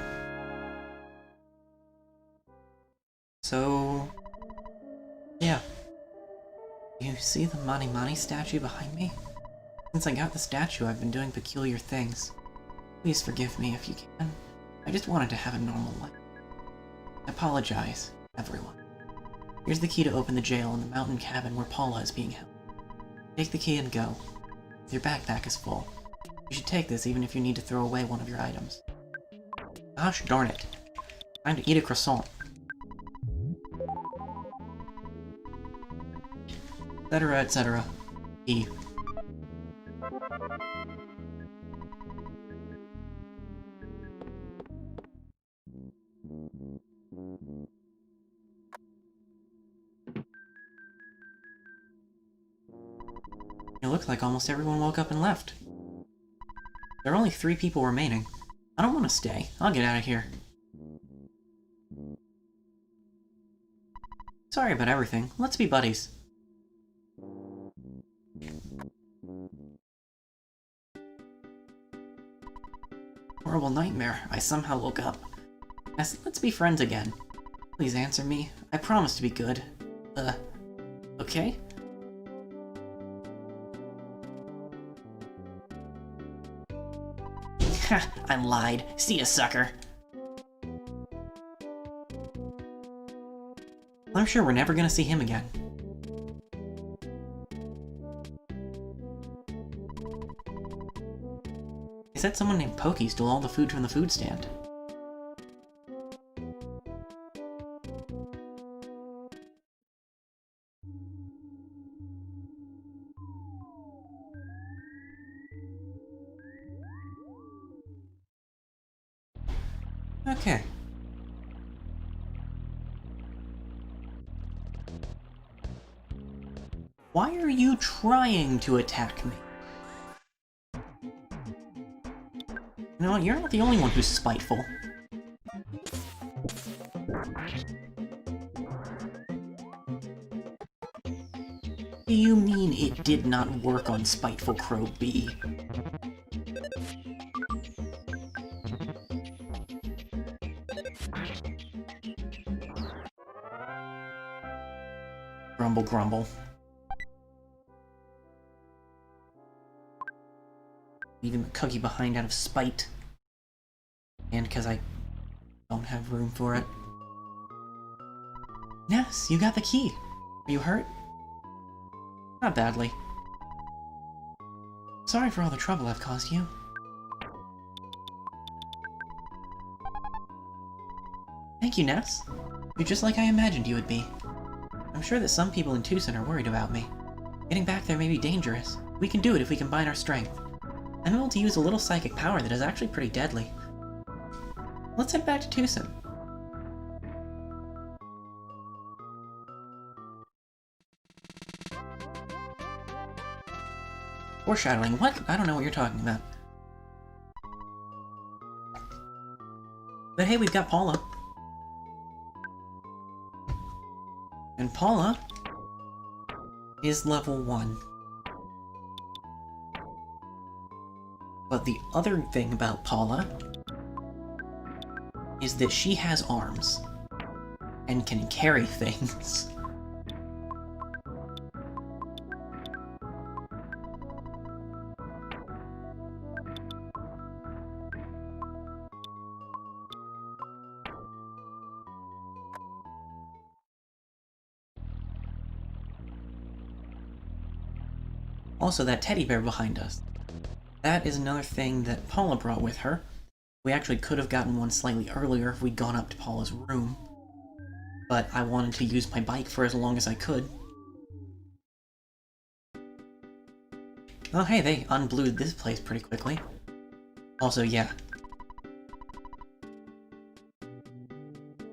So, yeah. You see the Mani Mani statue behind me? Since I got the statue, I've been doing peculiar things. Please forgive me if you can. I just wanted to have a normal life. I apologize, everyone. Here's the key to open the jail in the mountain cabin where Paula is being held. Take the key and go. Your backpack is full. You should take this even if you need to throw away one of your items. Gosh darn it. Time to eat a croissant. Etc., etc. E. It looks like almost everyone woke up and left. There are only 3 people remaining. I don't want to stay. I'll get out of here. Sorry about everything. Let's be buddies. Horrible nightmare. I somehow woke up. Let's be friends again. Please answer me. I promise to be good. Okay? Ha! I lied. See ya, sucker. I'm sure we're never gonna see him again. They said someone named Pokey stole all the food from the food stand. Okay. Why are you trying to attack me? You know what, you're not the only one who's spiteful. Do you mean it did not work on Spiteful Crow B? Grumble, grumble. Leaving the cookie behind out of spite. And because I don't have room for it. Yes, you got the key. Are you hurt? Not badly. Sorry for all the trouble I've caused you. Thank you, Ness. You're just like I imagined you would be. I'm sure that some people in Twoson are worried about me. Getting back there may be dangerous. We can do it if we combine our strength. I'm able to use a little psychic power that is actually pretty deadly. Let's head back to Twoson. Foreshadowing. What? I don't know what you're talking about. But hey, we've got Paula. And Paula is level 1. But the other thing about Paula is that she has arms and can carry things. Also, that teddy bear behind us. That is another thing that Paula brought with her. We actually could have gotten one slightly earlier if we'd gone up to Paula's room. But I wanted to use my bike for as long as I could. Oh hey, they unblued this place pretty quickly. Also, yeah.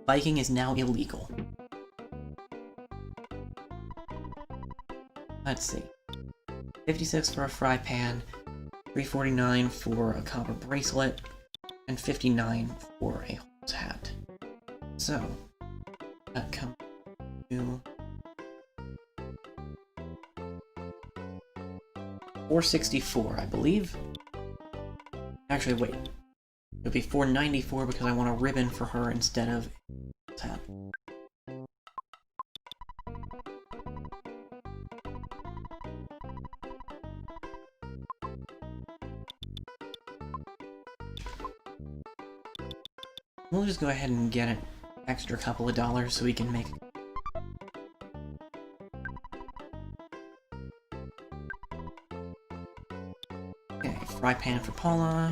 Biking is now illegal. Let's see. 56 for a fry pan, 349 for a copper bracelet, and 59 for a horse hat. So, that comes to 464, I believe. Actually, wait. It would be 494 because I want a ribbon for her instead of a horse hat. We'll just go ahead and get an extra couple of dollars so we can make... Okay, fry pan for Paula.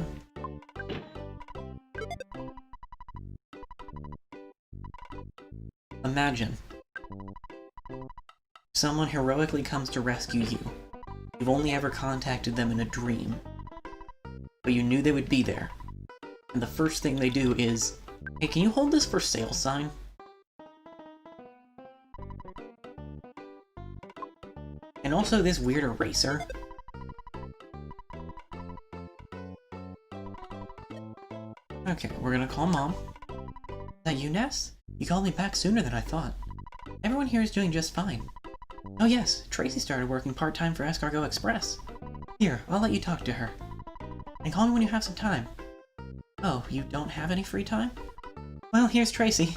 Imagine. Someone heroically comes to rescue you. You've only ever contacted them in a dream. But you knew they would be there. And the first thing they do is, hey, can you hold this for sale sign? And also this weird eraser. Okay, we're gonna call Mom. Is that you, Ness? You called me back sooner than I thought. Everyone here is doing just fine. Oh yes, Tracy started working part-time for Escargot Express. Here, I'll let you talk to her. And call me when you have some time. Oh, you don't have any free time? Well, here's Tracy.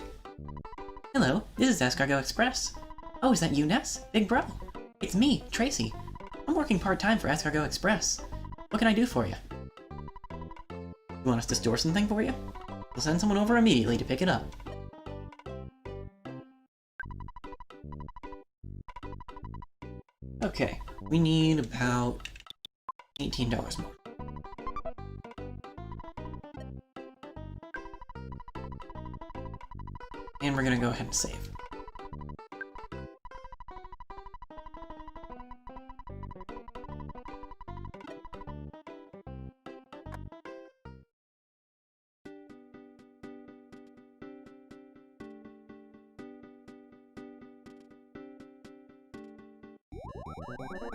Hello, this is Escargot Express. Oh, is that you, Ness? Big bro. It's me, Tracy. I'm working part-time for Escargot Express. What can I do for you? You want us to store something for you? We'll send someone over immediately to pick it up. Okay, we need about $18 more. And we're gonna go ahead and save.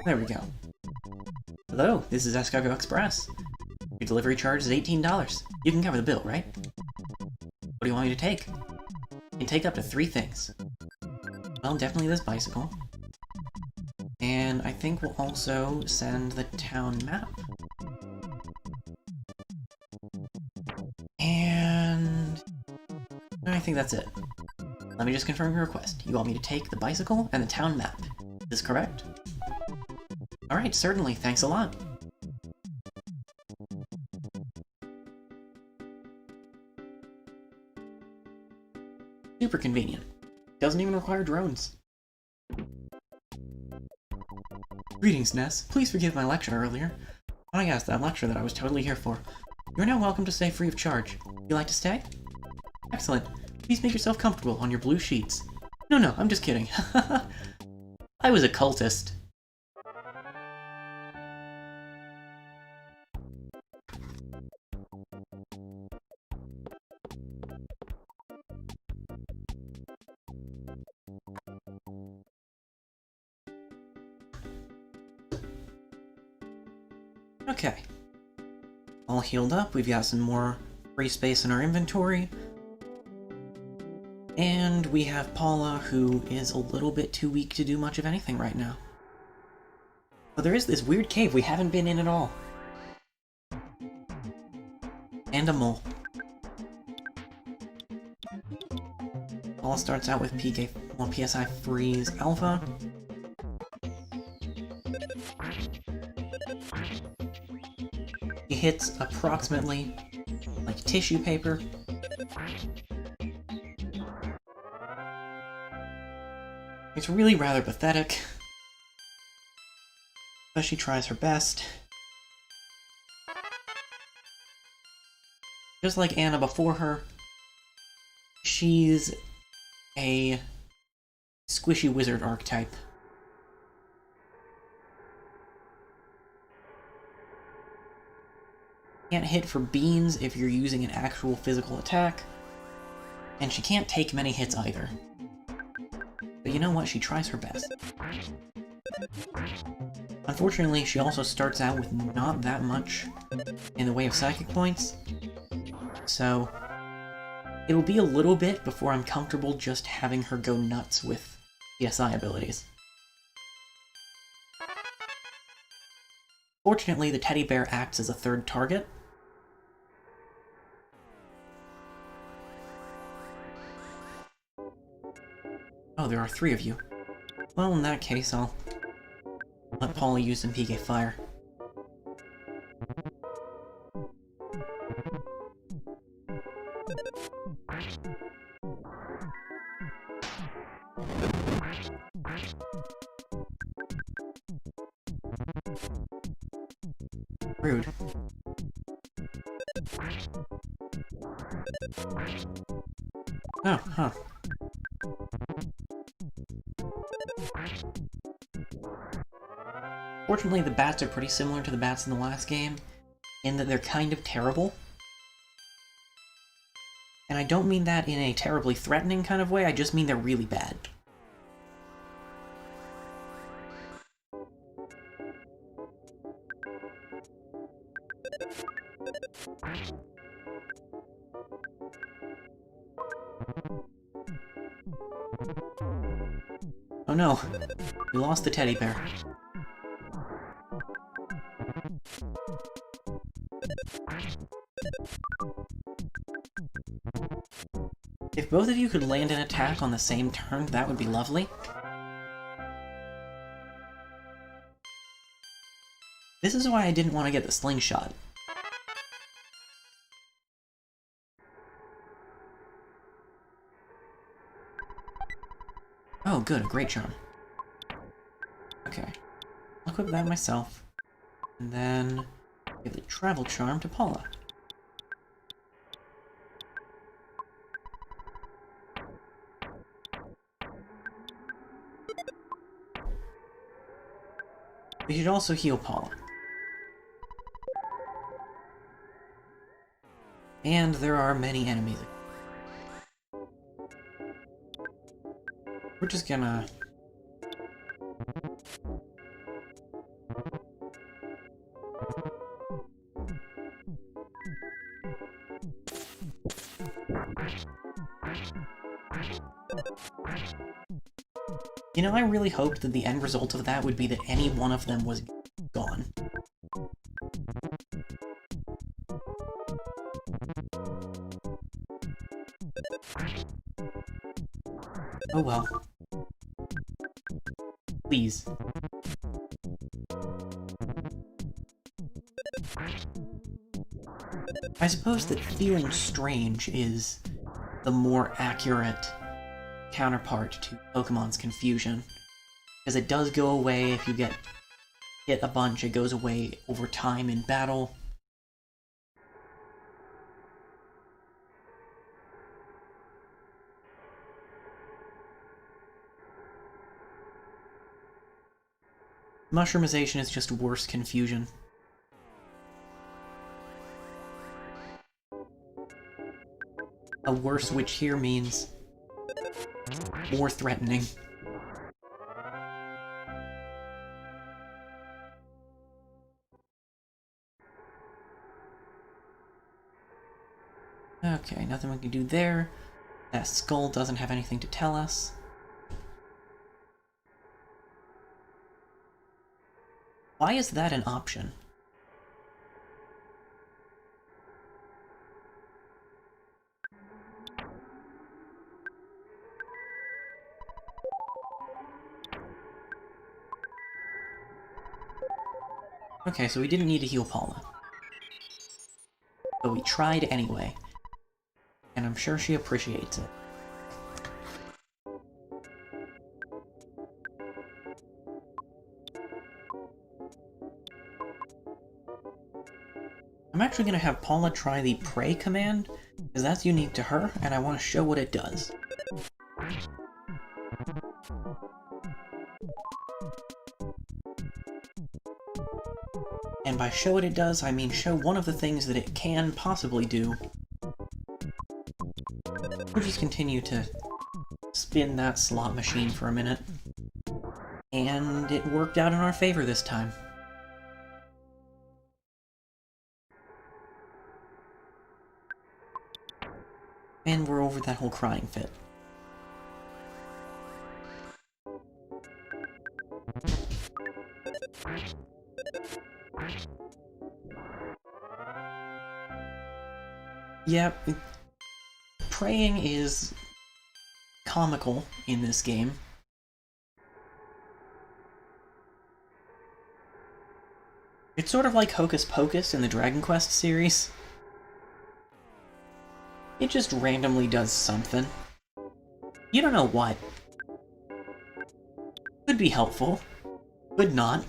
There we go. Hello, this is Escargot Express. Your delivery charge is $18. You can cover the bill, right? What do you want me to take? You can take up to 3 things. Well, definitely this bicycle. And I think we'll also send the town map. And I think that's it. Let me just confirm your request. You want me to take the bicycle and the town map. Is this correct? Alright, certainly. Thanks a lot. Super convenient. Doesn't even require drones. Greetings, Ness. Please forgive my lecture earlier. Ah yes, that lecture that I was totally here for. You're now welcome to stay free of charge. You like to stay? Excellent. Please make yourself comfortable on your blue sheets. No, I'm just kidding. I was a cultist. Okay. All healed up, we've got some more free space in our inventory. And we have Paula, who is a little bit too weak to do much of anything right now. But there is this weird cave we haven't been in at all. And a mole. Paula starts out with PSI Freeze Alpha. He hits approximately like tissue paper. It's really rather pathetic, but she tries her best. Just like Anna before her, she's a squishy wizard archetype. Can't hit for beans if you're using an actual physical attack, and she can't take many hits either. But you know what? She tries her best. Unfortunately, she also starts out with not that much in the way of psychic points, so it'll be a little bit before I'm comfortable just having her go nuts with PSI abilities. Fortunately, the teddy bear acts as a third target. Oh, there are 3 of you. Well, in that case, I'll let Paula use some PK Fire. Rude. Oh, huh. Fortunately, the bats are pretty similar to the bats in the last game, in that they're kind of terrible. And I don't mean that in a terribly threatening kind of way, I just mean they're really bad. Oh no, we lost the teddy bear. If both of you could land an attack on the same turn, that would be lovely. This is why I didn't want to get the slingshot. Oh, good, a great charm. Okay. I'll equip that myself. And then give the travel charm to Paula. We should also heal Paula. And there are many enemies. We're just gonna... You know, I really hoped that the end result of that would be that any one of them was gone. Oh well. Please. I suppose that feeling strange is the more accurate counterpart to Pokemon's confusion, because it does go away if you get hit a bunch, it goes away over time in battle. Mushroomization is just worse confusion. A worse, which here means more threatening. Okay, nothing we can do there. That skull doesn't have anything to tell us. Why is that an option? Okay, so we didn't need to heal Paula. But we tried anyway. And I'm sure she appreciates it. I'm actually going to have Paula try the pray command, because that's unique to her, and I want to show what it does. And by show what it does, I mean show one of the things that it can possibly do. We'll just continue to spin that slot machine for a minute. And it worked out in our favor this time. And we're over that whole crying fit. Yeah, praying is comical in this game. It's sort of like Hocus Pocus in the Dragon Quest series. It just randomly does something. You don't know what. Could be helpful. Could not.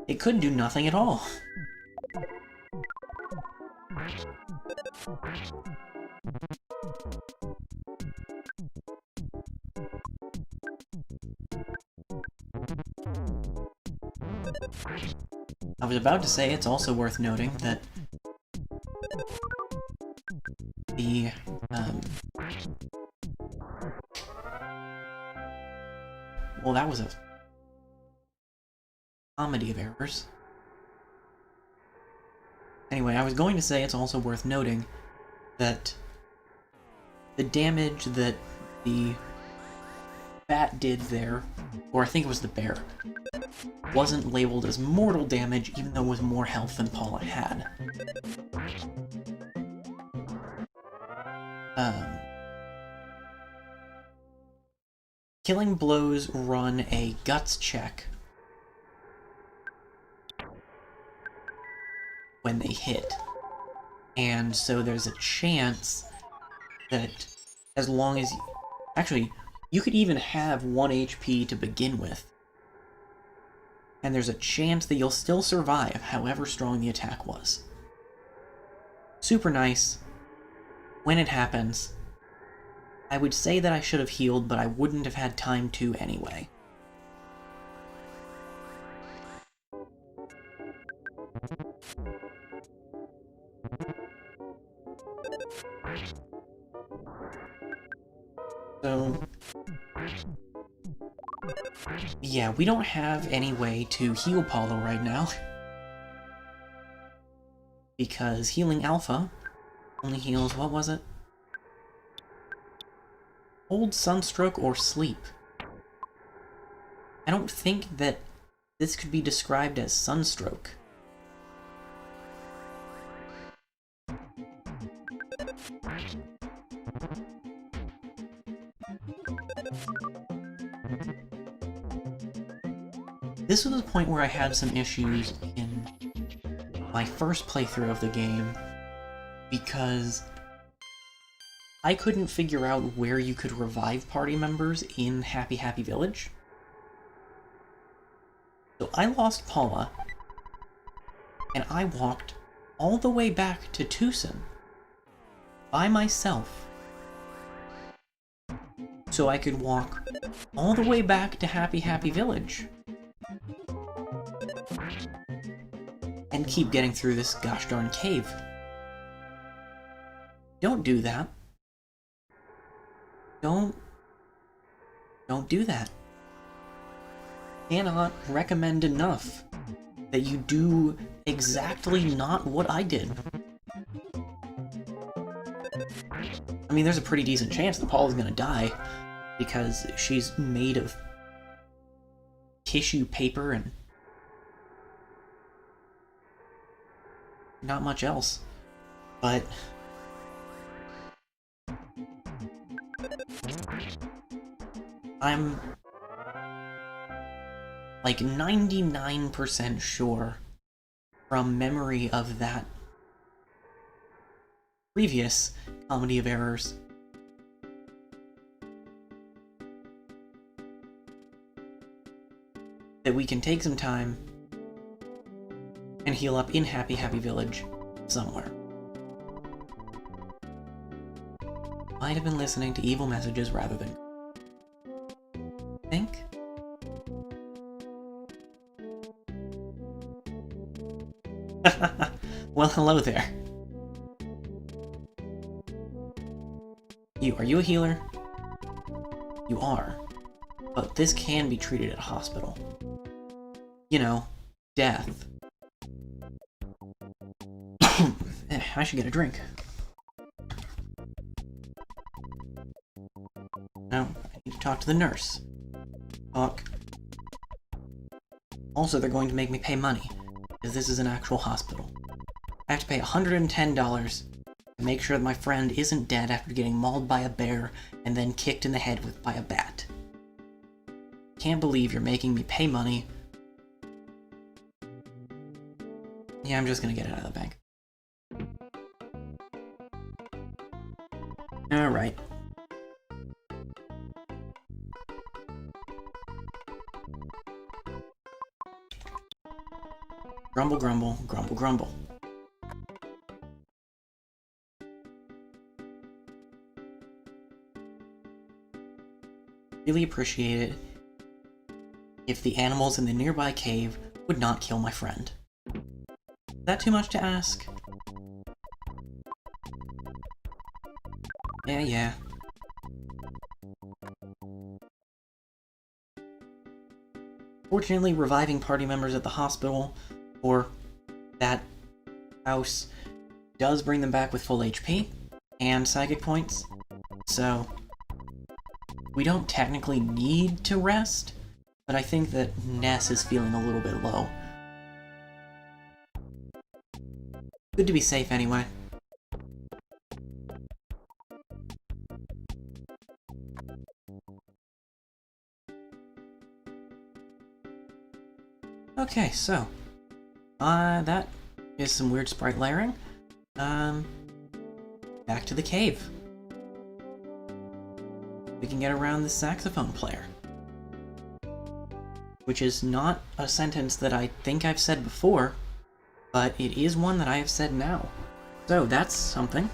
It could do nothing at all. I was about to say it's also worth noting that the, well, that was a comedy of errors. Anyway, I was going to say it's also worth noting that the damage that the bat did there, or I think it was the bear, wasn't labeled as mortal damage, even though it was more health than Paula had. Killing blows run a guts check when they hit. And so there's a chance that as long as... Actually, you could even have 1 HP to begin with. And there's a chance that you'll still survive, however strong the attack was. Super nice. When it happens, I would say that I should have healed, but I wouldn't have had time to anyway. So... yeah, we don't have any way to heal Paula right now. Because healing Alpha only heals, what was it? Old sunstroke or sleep. I don't think that this could be described as sunstroke. This was the point where I had some issues in my first playthrough of the game, because I couldn't figure out where you could revive party members in Happy Happy Village. So I lost Paula, and I walked all the way back to Twoson by myself so I could walk all the way back to Happy Happy Village and keep getting through this gosh darn cave. Don't do that. Don't do that. Cannot recommend enough that you do exactly not what I did. I mean, there's a pretty decent chance that Paula's gonna die because she's made of tissue paper and not much else. But I'm like 99% sure from memory of that previous Comedy of Errors that we can take some time and heal up in Happy Happy Village somewhere. Might have been listening to evil messages rather than think. Well, hello there. Are you a healer? You are. But this can be treated at a hospital. You know, death. I should get a drink. No, I need to talk to the nurse. Talk. Also, they're going to make me pay money, because this is an actual hospital. I have to pay $110 to make sure that my friend isn't dead after getting mauled by a bear and then kicked in the head by a bat. Can't believe you're making me pay money. Yeah, I'm just gonna get it out of the bank. Alright. Grumble, grumble, grumble, grumble. Really appreciate it if the animals in the nearby cave would not kill my friend. Is that too much to ask? Yeah. Fortunately, reviving party members at the hospital or that house does bring them back with full HP and psychic points, so we don't technically need to rest, but I think that Ness is feeling a little bit low. Good to be safe anyway. Okay, so that is some weird sprite layering. Back to the cave. We can get around the saxophone player. Which is not a sentence that I think I've said before, but it is one that I have said now. So that's something.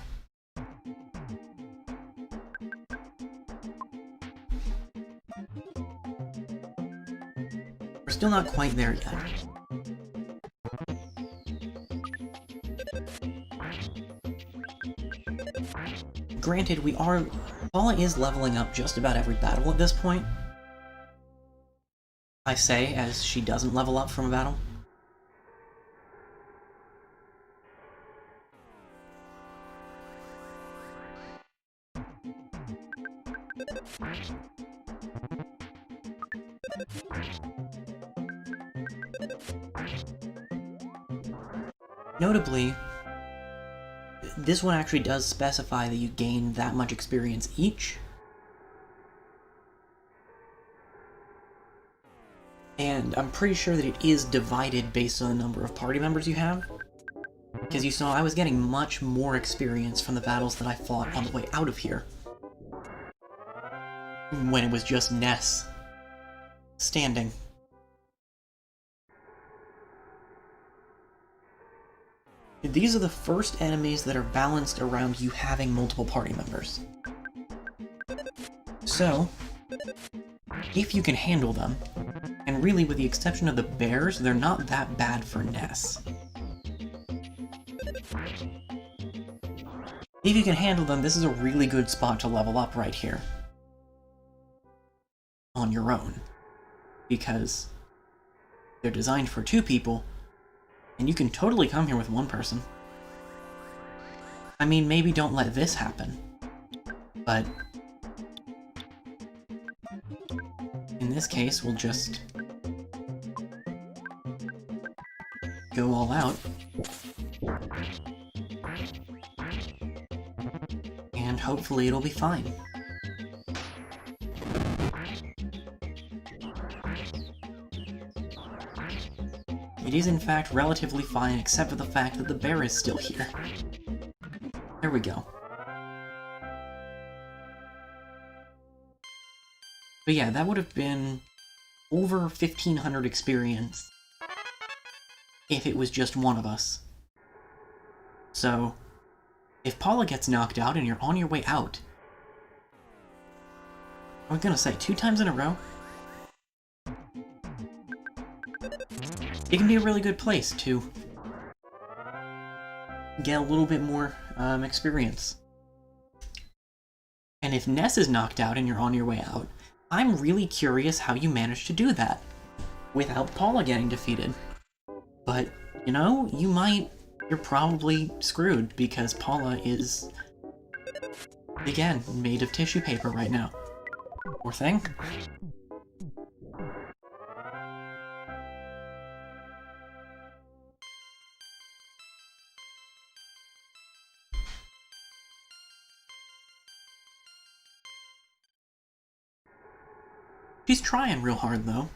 We're still not quite there yet. Granted, Paula is leveling up just about every battle at this point. I say, as she doesn't level up from a battle. Notably, this one actually does specify that you gain that much experience each. And I'm pretty sure that it is divided based on the number of party members you have. Because you saw I was getting much more experience from the battles that I fought on the way out of here. When it was just Ness standing. These are the first enemies that are balanced around you having multiple party members. So, if you can handle them, and really with the exception of the bears, they're not that bad for Ness. If you can handle them, this is a really good spot to level up right here. On your own. Because they're designed for 2 people, and you can totally come here with 1 person. I mean, maybe don't let this happen, but in this case, we'll just go all out. And hopefully it'll be fine. It is in fact relatively fine, except for the fact that the bear is still here. There we go. But yeah, that would have been over 1,500 experience if it was just one of us. So, if Paula gets knocked out and you're on your way out, I'm gonna say 2 times in a row, it can be a really good place to get a little bit more experience. And if Ness is knocked out and you're on your way out, I'm really curious how you managed to do that without Paula getting defeated. But, you know, you're probably screwed because Paula is, again, made of tissue paper right now. Poor thing. She's trying real hard, though.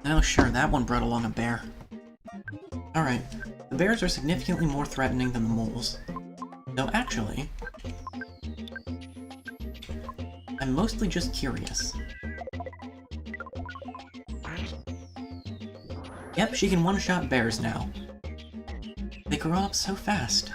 Oh, sure, that one brought along a bear. Alright, the bears are significantly more threatening than the moles. Though, actually, I'm mostly just curious. Yep, she can one-shot bears now. They grow up so fast.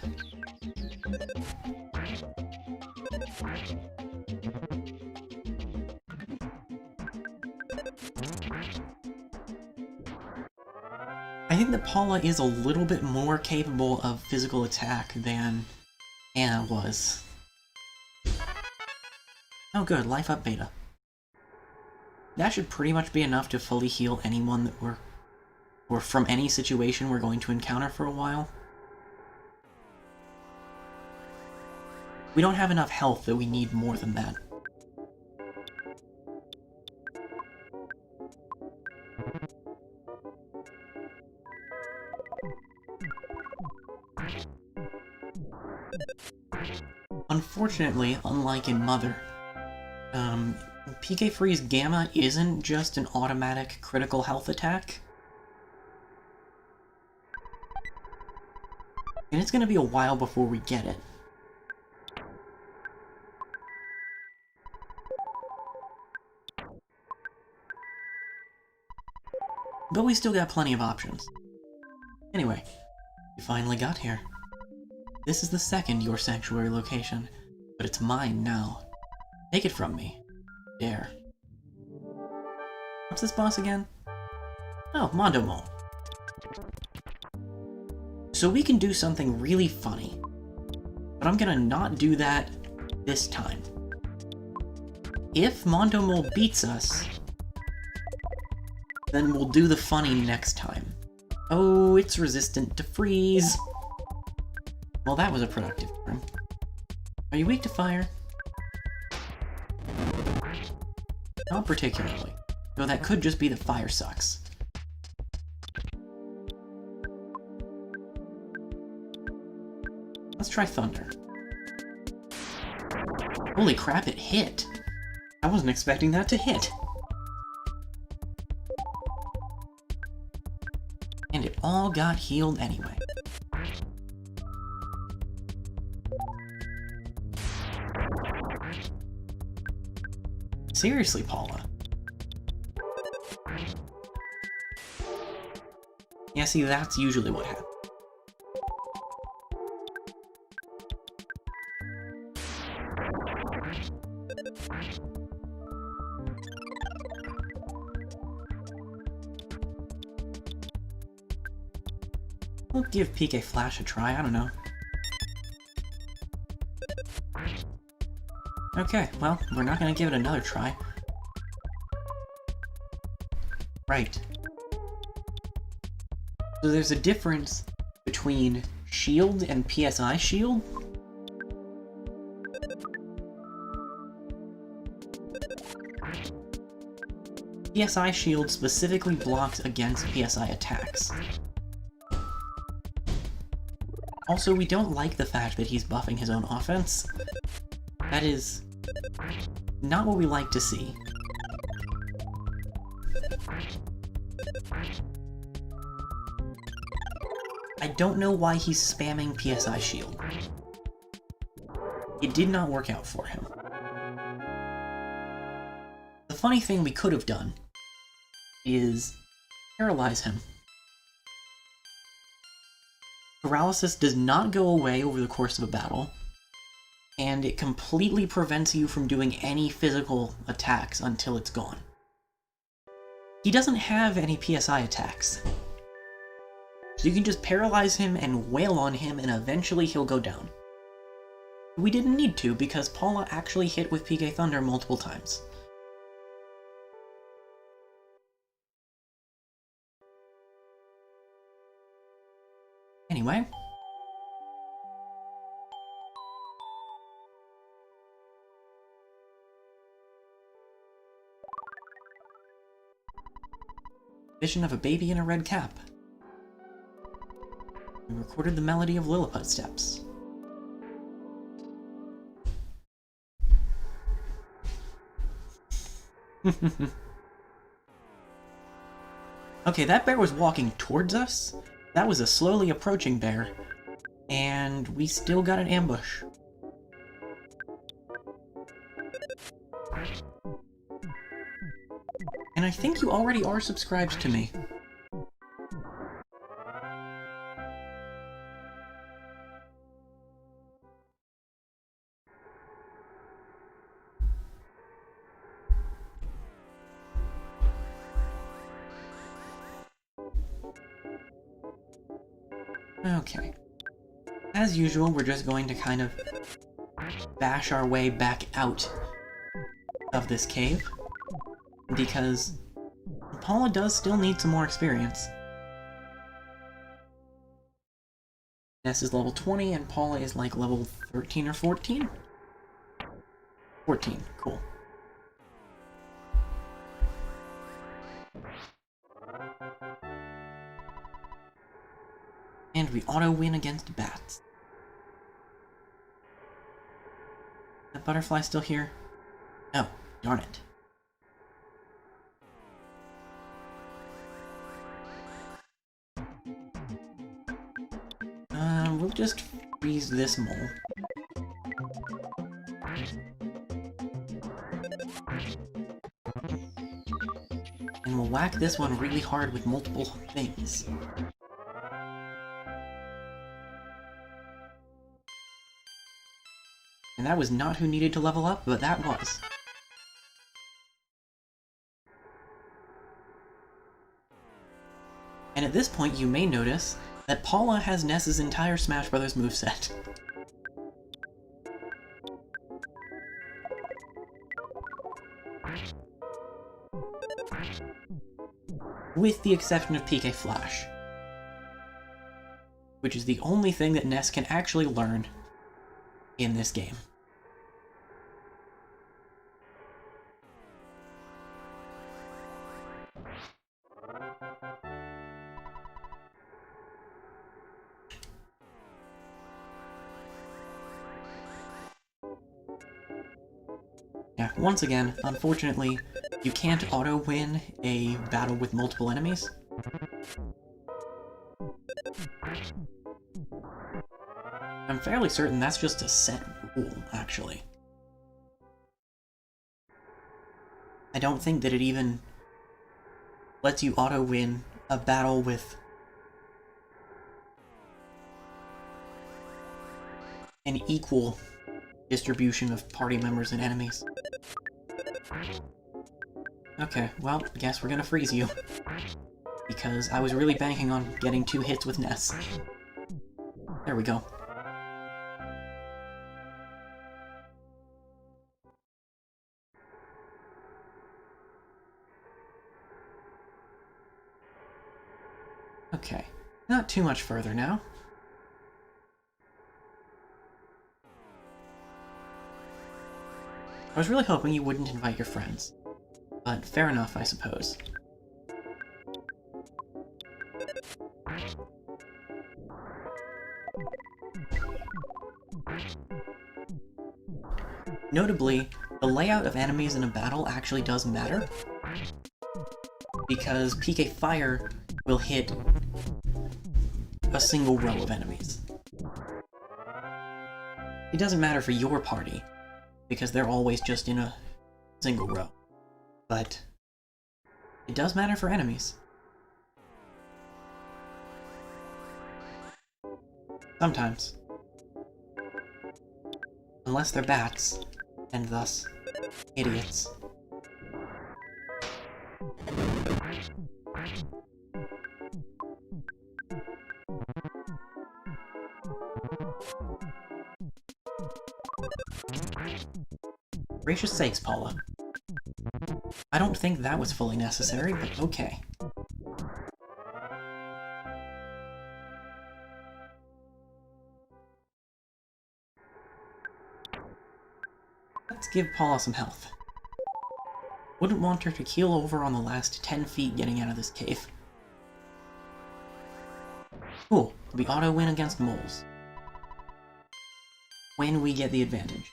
I think that Paula is a little bit more capable of physical attack than Anna was. Oh good, life up beta. That should pretty much be enough to fully heal anyone that or from any situation we're going to encounter for a while. We don't have enough health that we need more than that. Unfortunately, unlike in Mother, PK Freeze Gamma isn't just an automatic critical health attack. And it's gonna be a while before we get it. But we still got plenty of options. Anyway, we finally got here. This is the second Your Sanctuary location, but it's mine now. Take it from me. Dare. What's this boss again? Oh, Mondo Mole. So we can do something really funny, but I'm gonna not do that this time. If Mondo Mole beats us, then we'll do the funny next time. Oh, it's resistant to freeze. Well, that was a productive turn. Are you weak to fire? Not particularly. Though that could just be the fire sucks. Let's try thunder. Holy crap, it hit! I wasn't expecting that to hit. all got healed anyway. Seriously, Paula. Yeah, see, that's usually what happens. We'll give PK Flash a try, I don't know. Okay, well, we're not gonna give it another try. Right. So there's a difference between shield and PSI shield. PSI shield specifically blocks against PSI attacks. Also, we don't like the fact that he's buffing his own offense. That is not what we like to see. I don't know why he's spamming PSI shield. It did not work out for him. The funny thing we could have done is paralyze him. Paralysis does not go away over the course of a battle, and it completely prevents you from doing any physical attacks until it's gone. He doesn't have any PSI attacks, so you can just paralyze him and wail on him and eventually he'll go down. We didn't need to because Paula actually hit with PK Thunder multiple times. Anyway. Vision of a baby in a red cap. We recorded the melody of Lilliput steps. Okay, that bear was walking towards us. That was a slowly approaching bear, and we still got an ambush. And I think you already are subscribed to me. Okay. As usual, we're just going to kind of bash our way back out of this cave, because Paula does still need some more experience. Ness is level 20, and Paula is like level 13 or 14? 14, cool. And we auto-win against bats. That butterfly still here? Oh, darn it. We'll just freeze this mole. And we'll whack this one really hard with multiple things. And that was not who needed to level up, but that was. And at this point, you may notice that Paula has Ness's entire Smash Bros. Moveset. With the exception of PK Flash, which is the only thing that Ness can actually learn in this game. Yeah, once again, unfortunately, you can't auto-win a battle with multiple enemies. I'm fairly certain that's just a set rule, actually. I don't think that it even lets you auto-win a battle with an equal distribution of party members and enemies. Okay, well, guess we're gonna freeze you. Because I was really banking on getting 2 hits with Ness. There we go. Okay, not too much further now. I was really hoping you wouldn't invite your friends, but fair enough, I suppose. Notably, the layout of enemies in a battle actually does matter, because PK Fire will hit a single row of enemies. It doesn't matter for your party, because they're always just in a single row. But it does matter for enemies. Sometimes. Unless they're bats, and thus, idiots. Gracious sakes, Paula. I don't think that was fully necessary, but okay. Let's give Paula some health. Wouldn't want her to keel over on the last 10 feet getting out of this cave. Cool, we auto-win against moles. When we get the advantage.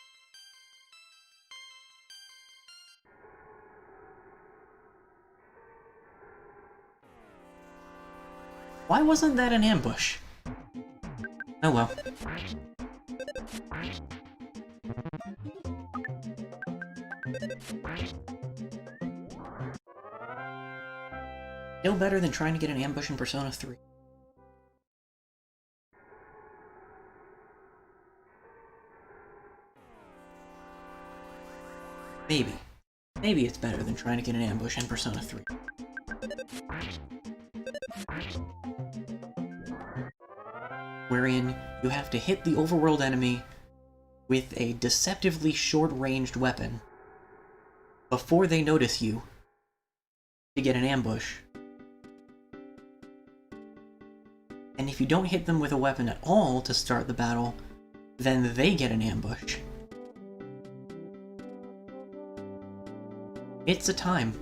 Why wasn't that an ambush? Oh well. Still better than trying to get an ambush in Persona 3. Maybe. Maybe it's better than trying to get an ambush in Persona 3. Wherein you have to hit the overworld enemy with a deceptively short-ranged weapon before they notice you to get an ambush. And if you don't hit them with a weapon at all to start the battle, then they get an ambush. It's a time.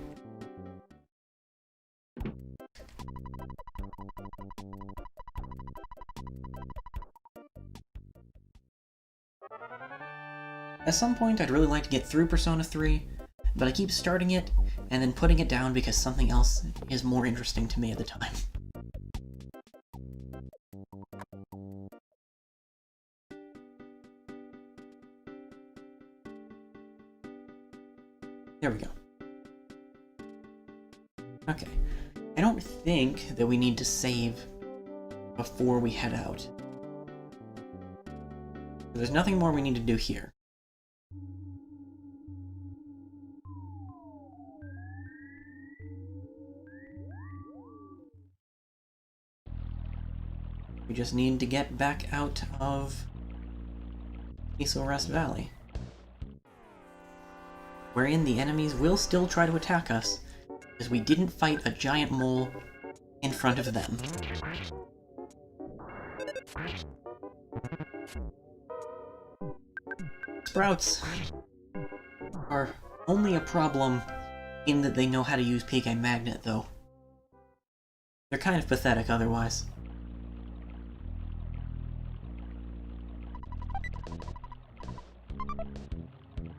At some point, I'd really like to get through Persona 3, but I keep starting it and then putting it down because something else is more interesting to me at the time. There we go. Okay. I don't think that we need to save before we head out. There's nothing more we need to do here. We just need to get back out of Peaceful Rest Valley, wherein the enemies will still try to attack us, because we didn't fight a giant mole in front of them. Sprouts are only a problem in that they know how to use PK Magnet, though. They're kind of pathetic otherwise.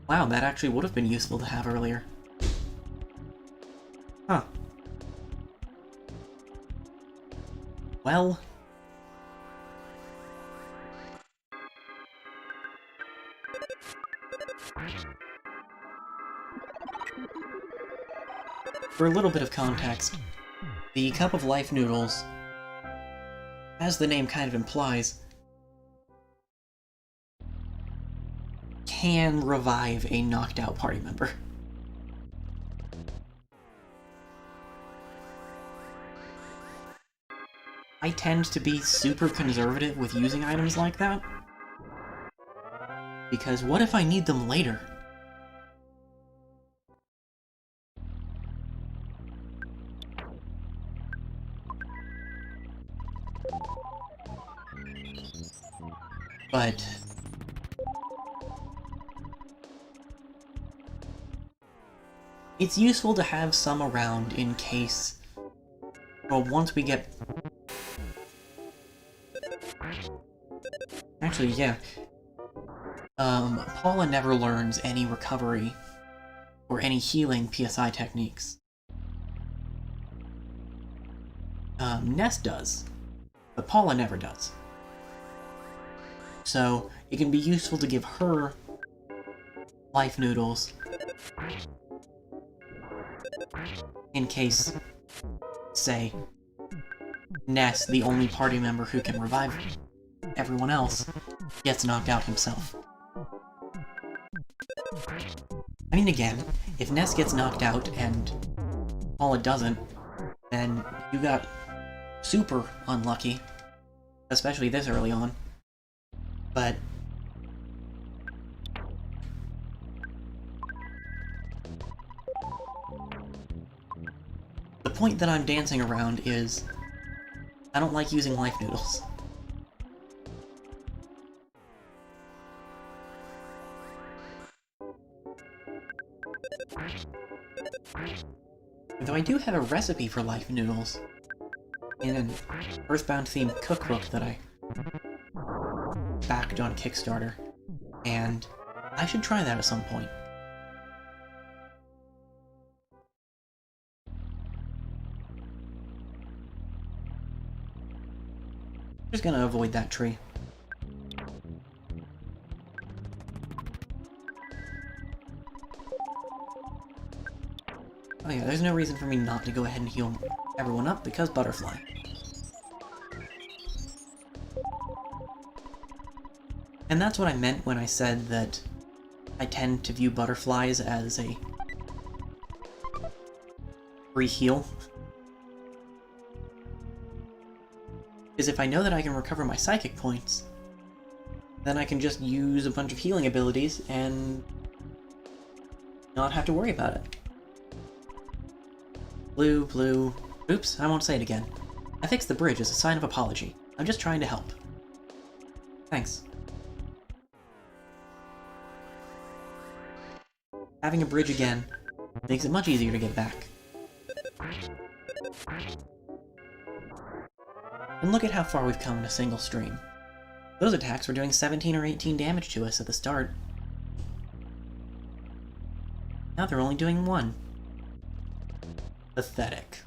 Wow, that actually would have been useful to have earlier. Huh. Well... For a little bit of context, the Cup of Life noodles, as the name kind of implies, can revive a knocked out party member. I tend to be super conservative with using items like that, because what if I need them later? But it's useful to have some around in case, well, once we get... Actually, yeah. Paula never learns any recovery or any healing PSI techniques. Ness does, but Paula never does. So, it can be useful to give her life noodles in case, say, Ness, the only party member who can revive everyone else, gets knocked out himself. I mean, again, if Ness gets knocked out and Paula doesn't, then you got super unlucky, especially this early on. But the point that I'm dancing around is I don't like using life noodles. Though I do have a recipe for life noodles in an EarthBound themed cookbook that I backed on Kickstarter, and I should try that at some point. Just gonna avoid that tree. Oh yeah, there's no reason for me not to go ahead and heal everyone up because butterfly. And that's what I meant when I said that I tend to view butterflies as a free heal. Because if I know that I can recover my psychic points, then I can just use a bunch of healing abilities and not have to worry about it. Blue, blue... Oops, I won't say it again. I fixed the bridge as a sign of apology. I'm just trying to help. Thanks. Having a bridge again makes it much easier to get back. And look at how far we've come in a single stream. Those attacks were doing 17 or 18 damage to us at the start. Now they're only doing 1. Pathetic.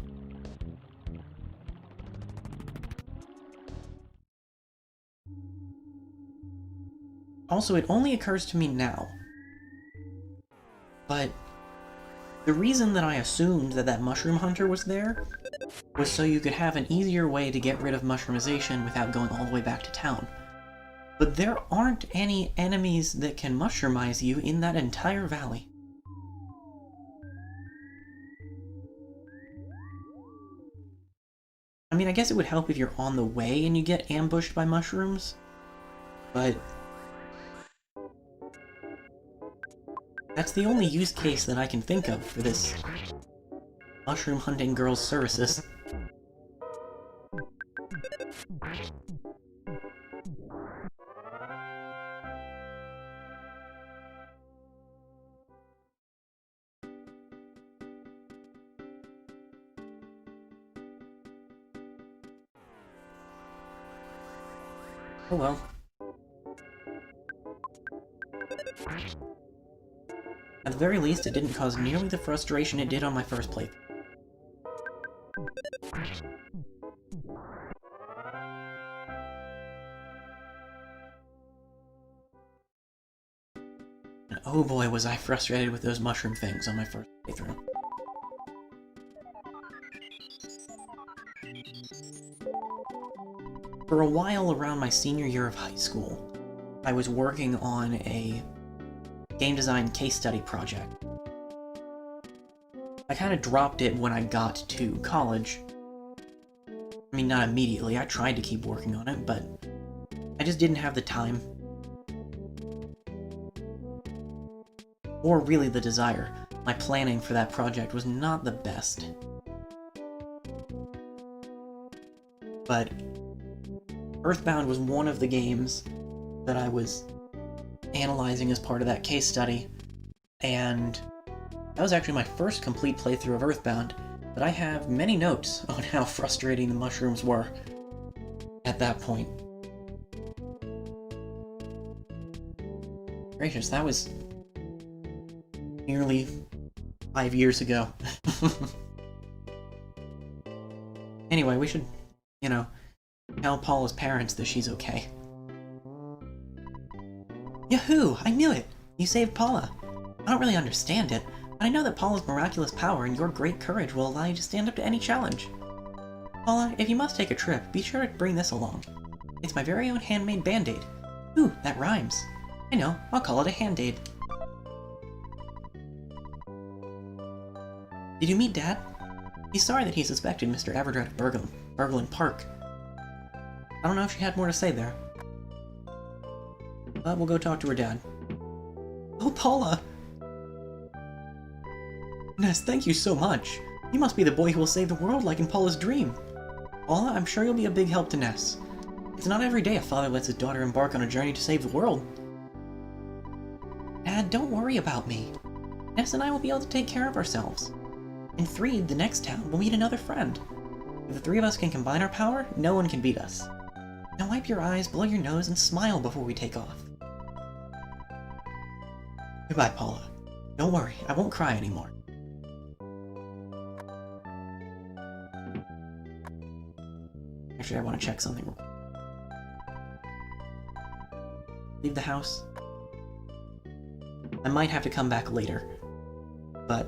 Also, it only occurs to me now, but the reason that I assumed that that Mushroom Hunter was there was so you could have an easier way to get rid of mushroomization without going all the way back to town. But there aren't any enemies that can mushroomize you in that entire valley. I mean, I guess it would help if you're on the way and you get ambushed by mushrooms, but that's the only use case that I can think of for this mushroom hunting girl's services. Oh well. At the very least, it didn't cause nearly the frustration it did on my first playthrough. oh boy, was I frustrated with those mushroom things on my first playthrough. For a while around my senior year of high school, I was working on a game design case study project. I kind of dropped it when I got to college. I mean, not immediately, I tried to keep working on it, but I just didn't have the time. Or really the desire. My planning for that project was not the best. But EarthBound was one of the games that I was analyzing as part of that case study, and that was actually my first complete playthrough of EarthBound, but I have many notes on how frustrating the mushrooms were at that point. Gracious, that was nearly 5 years ago. Anyway, we should, tell Paula's parents that she's okay. Yahoo! I knew it! You saved Paula. I don't really understand it, but I know that Paula's miraculous power and your great courage will allow you to stand up to any challenge. Paula, if you must take a trip, be sure to bring this along. It's my very own handmade band-aid. Ooh, that rhymes. I know, I'll call it a hand-aid. Did you meet Dad? He's sorry that he suspected Mr. Everdred of Burglin Park. I don't know if she had more to say there. But we'll go talk to her dad. Oh, Paula! Ness, thank you so much. You must be the boy who will save the world like in Paula's dream. Paula, I'm sure you'll be a big help to Ness. It's not every day a father lets his daughter embark on a journey to save the world. Dad, don't worry about me. Ness and I will be able to take care of ourselves. In Threed, the next town, we'll meet another friend. If the three of us can combine our power, no one can beat us. Now wipe your eyes, blow your nose, and smile before we take off. Goodbye, Paula. Don't worry, I won't cry anymore. Actually, I want to check something. Leave the house. I might have to come back later, but...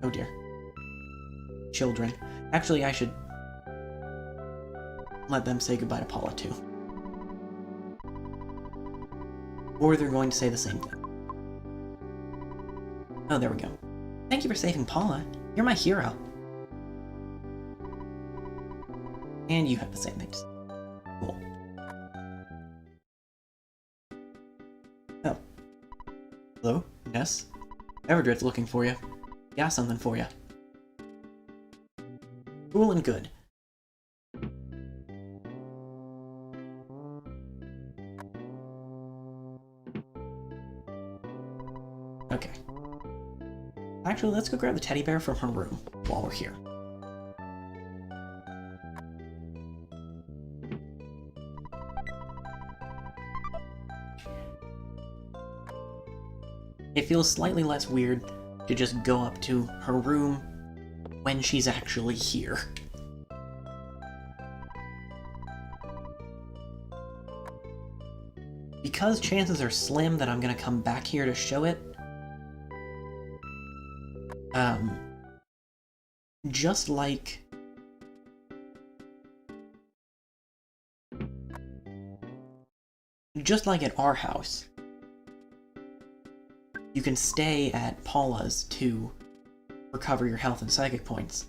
oh dear. Children. Actually, I should let them say goodbye to Paula, too. Or they're going to say the same thing. Oh, there we go. Thank you for saving Paula. You're my hero. And you have the same things. Cool. Oh. Hello, Ness? Everdred's looking for you. Got something for you. Cool and good. Okay. Actually, let's go grab the teddy bear from her room while we're here. It feels slightly less weird to just go up to her room when she's actually here. Because chances are slim that I'm gonna come back here to show it, just like at our house, you can stay at Paula's to recover your health and psychic points.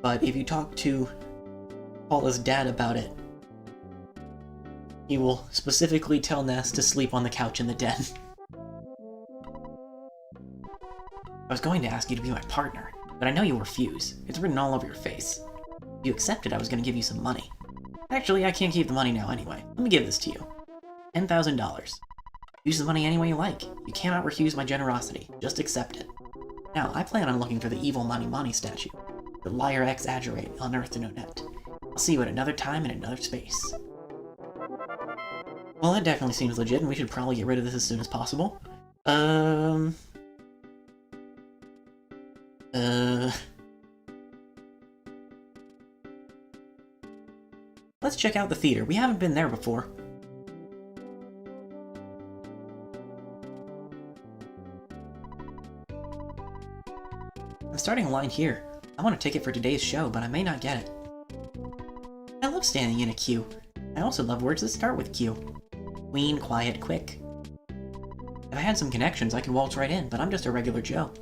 But if you talk to Paula's dad about it, he will specifically tell Ness to sleep on the couch in the den. I was going to ask you to be my partner, but I know you refuse. It's written all over your face. If you accepted, I was going to give you some money. Actually, I can't keep the money now anyway. Let me give this to you. $10,000. Use the money any way you like. You cannot refuse my generosity. Just accept it. Now, I plan on looking for the evil Mani statue. The liar exaggerate, unearthed no net. I'll see you at another time in another space. Well, that definitely seems legit, and we should probably get rid of this as soon as possible. Let's check out the theater. We haven't been there before. I'm starting a line here. I want a ticket for today's show, but I may not get it. I love standing in a queue. I also love words that start with Q. Queen, quiet, quick. If I had some connections, I could waltz right in, but I'm just a regular Joe.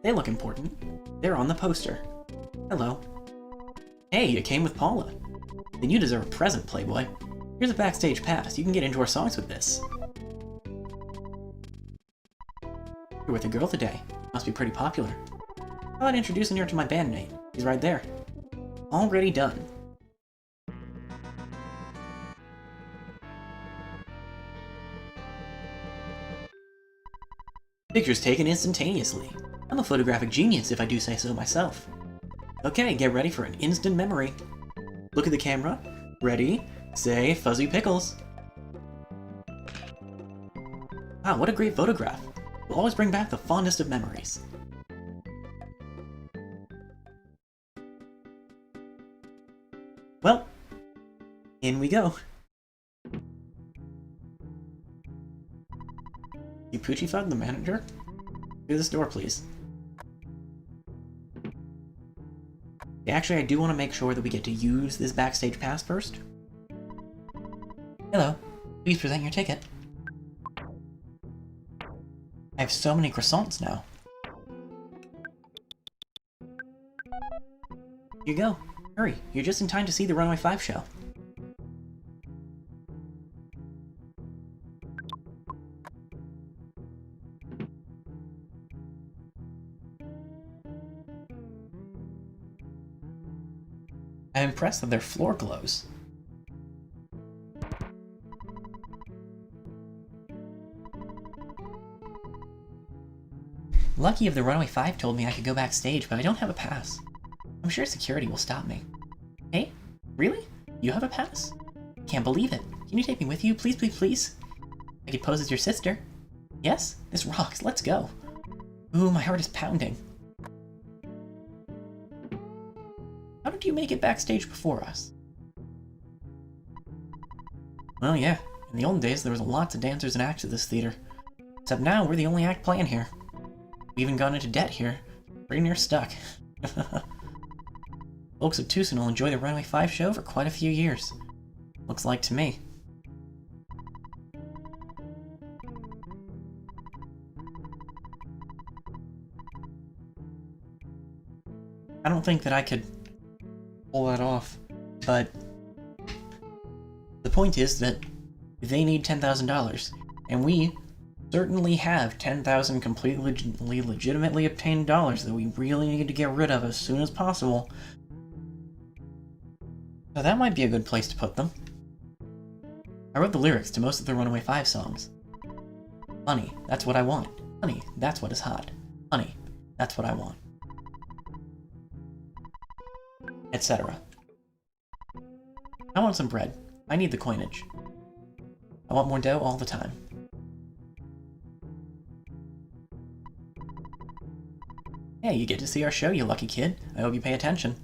They look important. They're on the poster. Hello. Hey, you came with Paula. Then you deserve a present, Playboy. Here's a backstage pass. You can get into our songs with this. You're with a girl today. Must be pretty popular. How about introducing her to my bandmate? He's right there. Already done. Pictures taken instantaneously. I'm a photographic genius if I do say so myself. Okay, get ready for an instant memory. Look at the camera. Ready, say, Fuzzy Pickles. Wow, what a great photograph. Will always bring back the fondest of memories. Well, in we go. You Poochie Fug, the manager? Through this door, please. Actually, I do want to make sure that we get to use this backstage pass first. Hello. Please present your ticket. I have so many croissants now. Here you go. Hurry, you're just in time to see the Runaway 5 show. I'm impressed that their floor glows. Lucky if the Runaway 5 told me I could go backstage, but I don't have a pass. I'm sure security will stop me. Hey? Really? You have a pass? Can't believe it. Can you take me with you? Please, please, please? I could pose as your sister. Yes? This rocks. Let's go. Ooh, my heart is pounding. How did you make it backstage before us? Well, yeah. In the olden days, there was lots of dancers and acts at this theater. Except now, we're the only act playing here. We even got into debt here. Pretty near stuck. Folks at Twoson will enjoy the Runaway 5 show for quite a few years. Looks like to me. I don't think that I could pull that off, but the point is that they need $10,000, and we certainly have 10,000 completely legitimately obtained dollars that we really need to get rid of as soon as possible. So that might be a good place to put them. I wrote the lyrics to most of the Runaway 5 songs. Honey, that's what I want. Honey, that's what is hot. Honey, that's what I want. Etc. I want some bread. I need the coinage. I want more dough all the time. Hey, you get to see our show, you lucky kid. I hope you pay attention.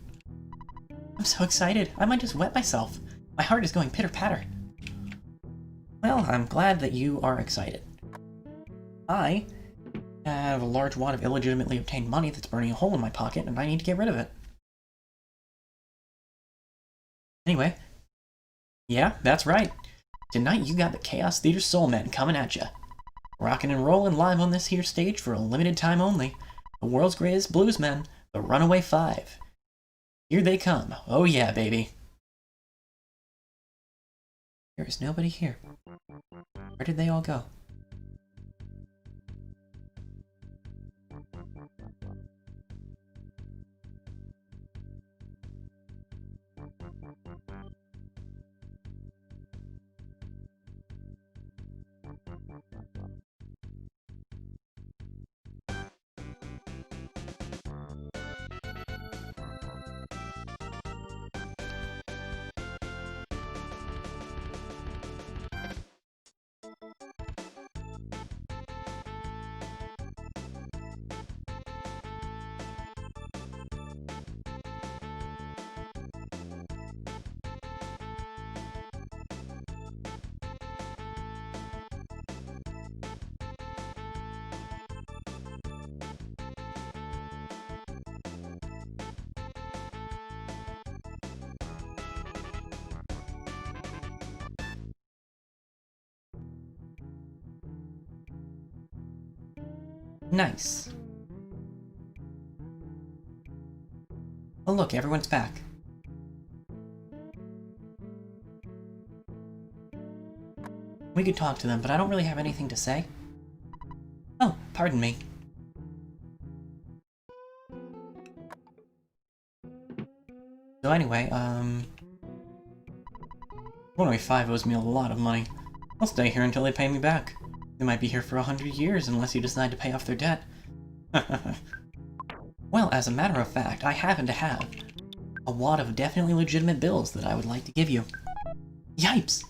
I'm so excited. I might just wet myself. My heart is going pitter-patter. Well, I'm glad that you are excited. I have a large wad of illegitimately obtained money that's burning a hole in my pocket, and I need to get rid of it. Anyway. Yeah, that's right. Tonight you got the Chaos Theater Soul Men coming at ya. Rockin' and rollin' live on this here stage for a limited time only. The world's greatest bluesmen, the Runaway 5. Here they come. Oh yeah, baby. There is nobody here. Where did they all go? Nice. Oh look, everyone's back. We could talk to them, but I don't really have anything to say. Oh, pardon me. So anyway, 105 owes me a lot of money. I'll stay here until they pay me back. They might be here for 100 years unless you decide to pay off their debt. Well, as a matter of fact, I happen to have a wad of definitely legitimate bills that I would like to give you. Yipes!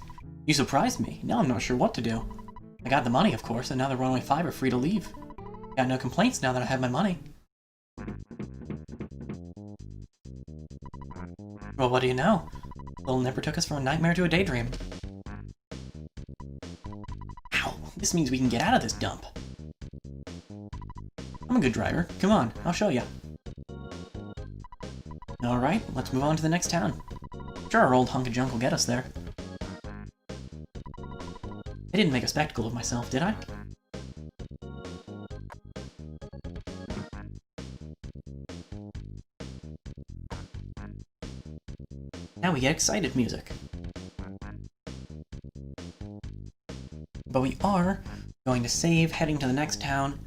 You surprised me. Now I'm not sure what to do. I got the money, of course, and now the 105 are free to leave. Got no complaints now that I have my money. Well, what do you know? Little Nipper took us from a nightmare to a daydream. Ow! This means we can get out of this dump. I'm a good driver. Come on, I'll show ya. Alright, let's move on to the next town. Sure, our old hunk of junk will get us there. I didn't make a spectacle of myself, did I? Now we get excited music. But we are going to save heading to the next town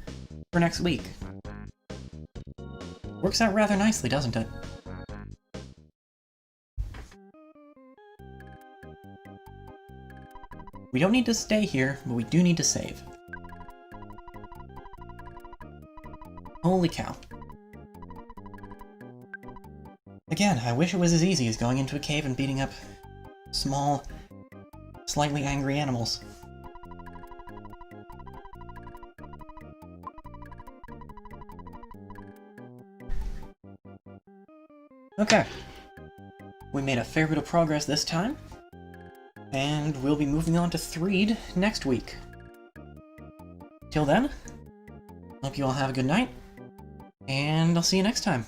for next week. Works out rather nicely, doesn't it? We don't need to stay here, but we do need to save. Holy cow. Again, I wish it was as easy as going into a cave and beating up small, slightly angry animals. Okay. We made a fair bit of progress this time. And we'll be moving on to Threed next week. Till then, hope you all have a good night, and I'll see you next time.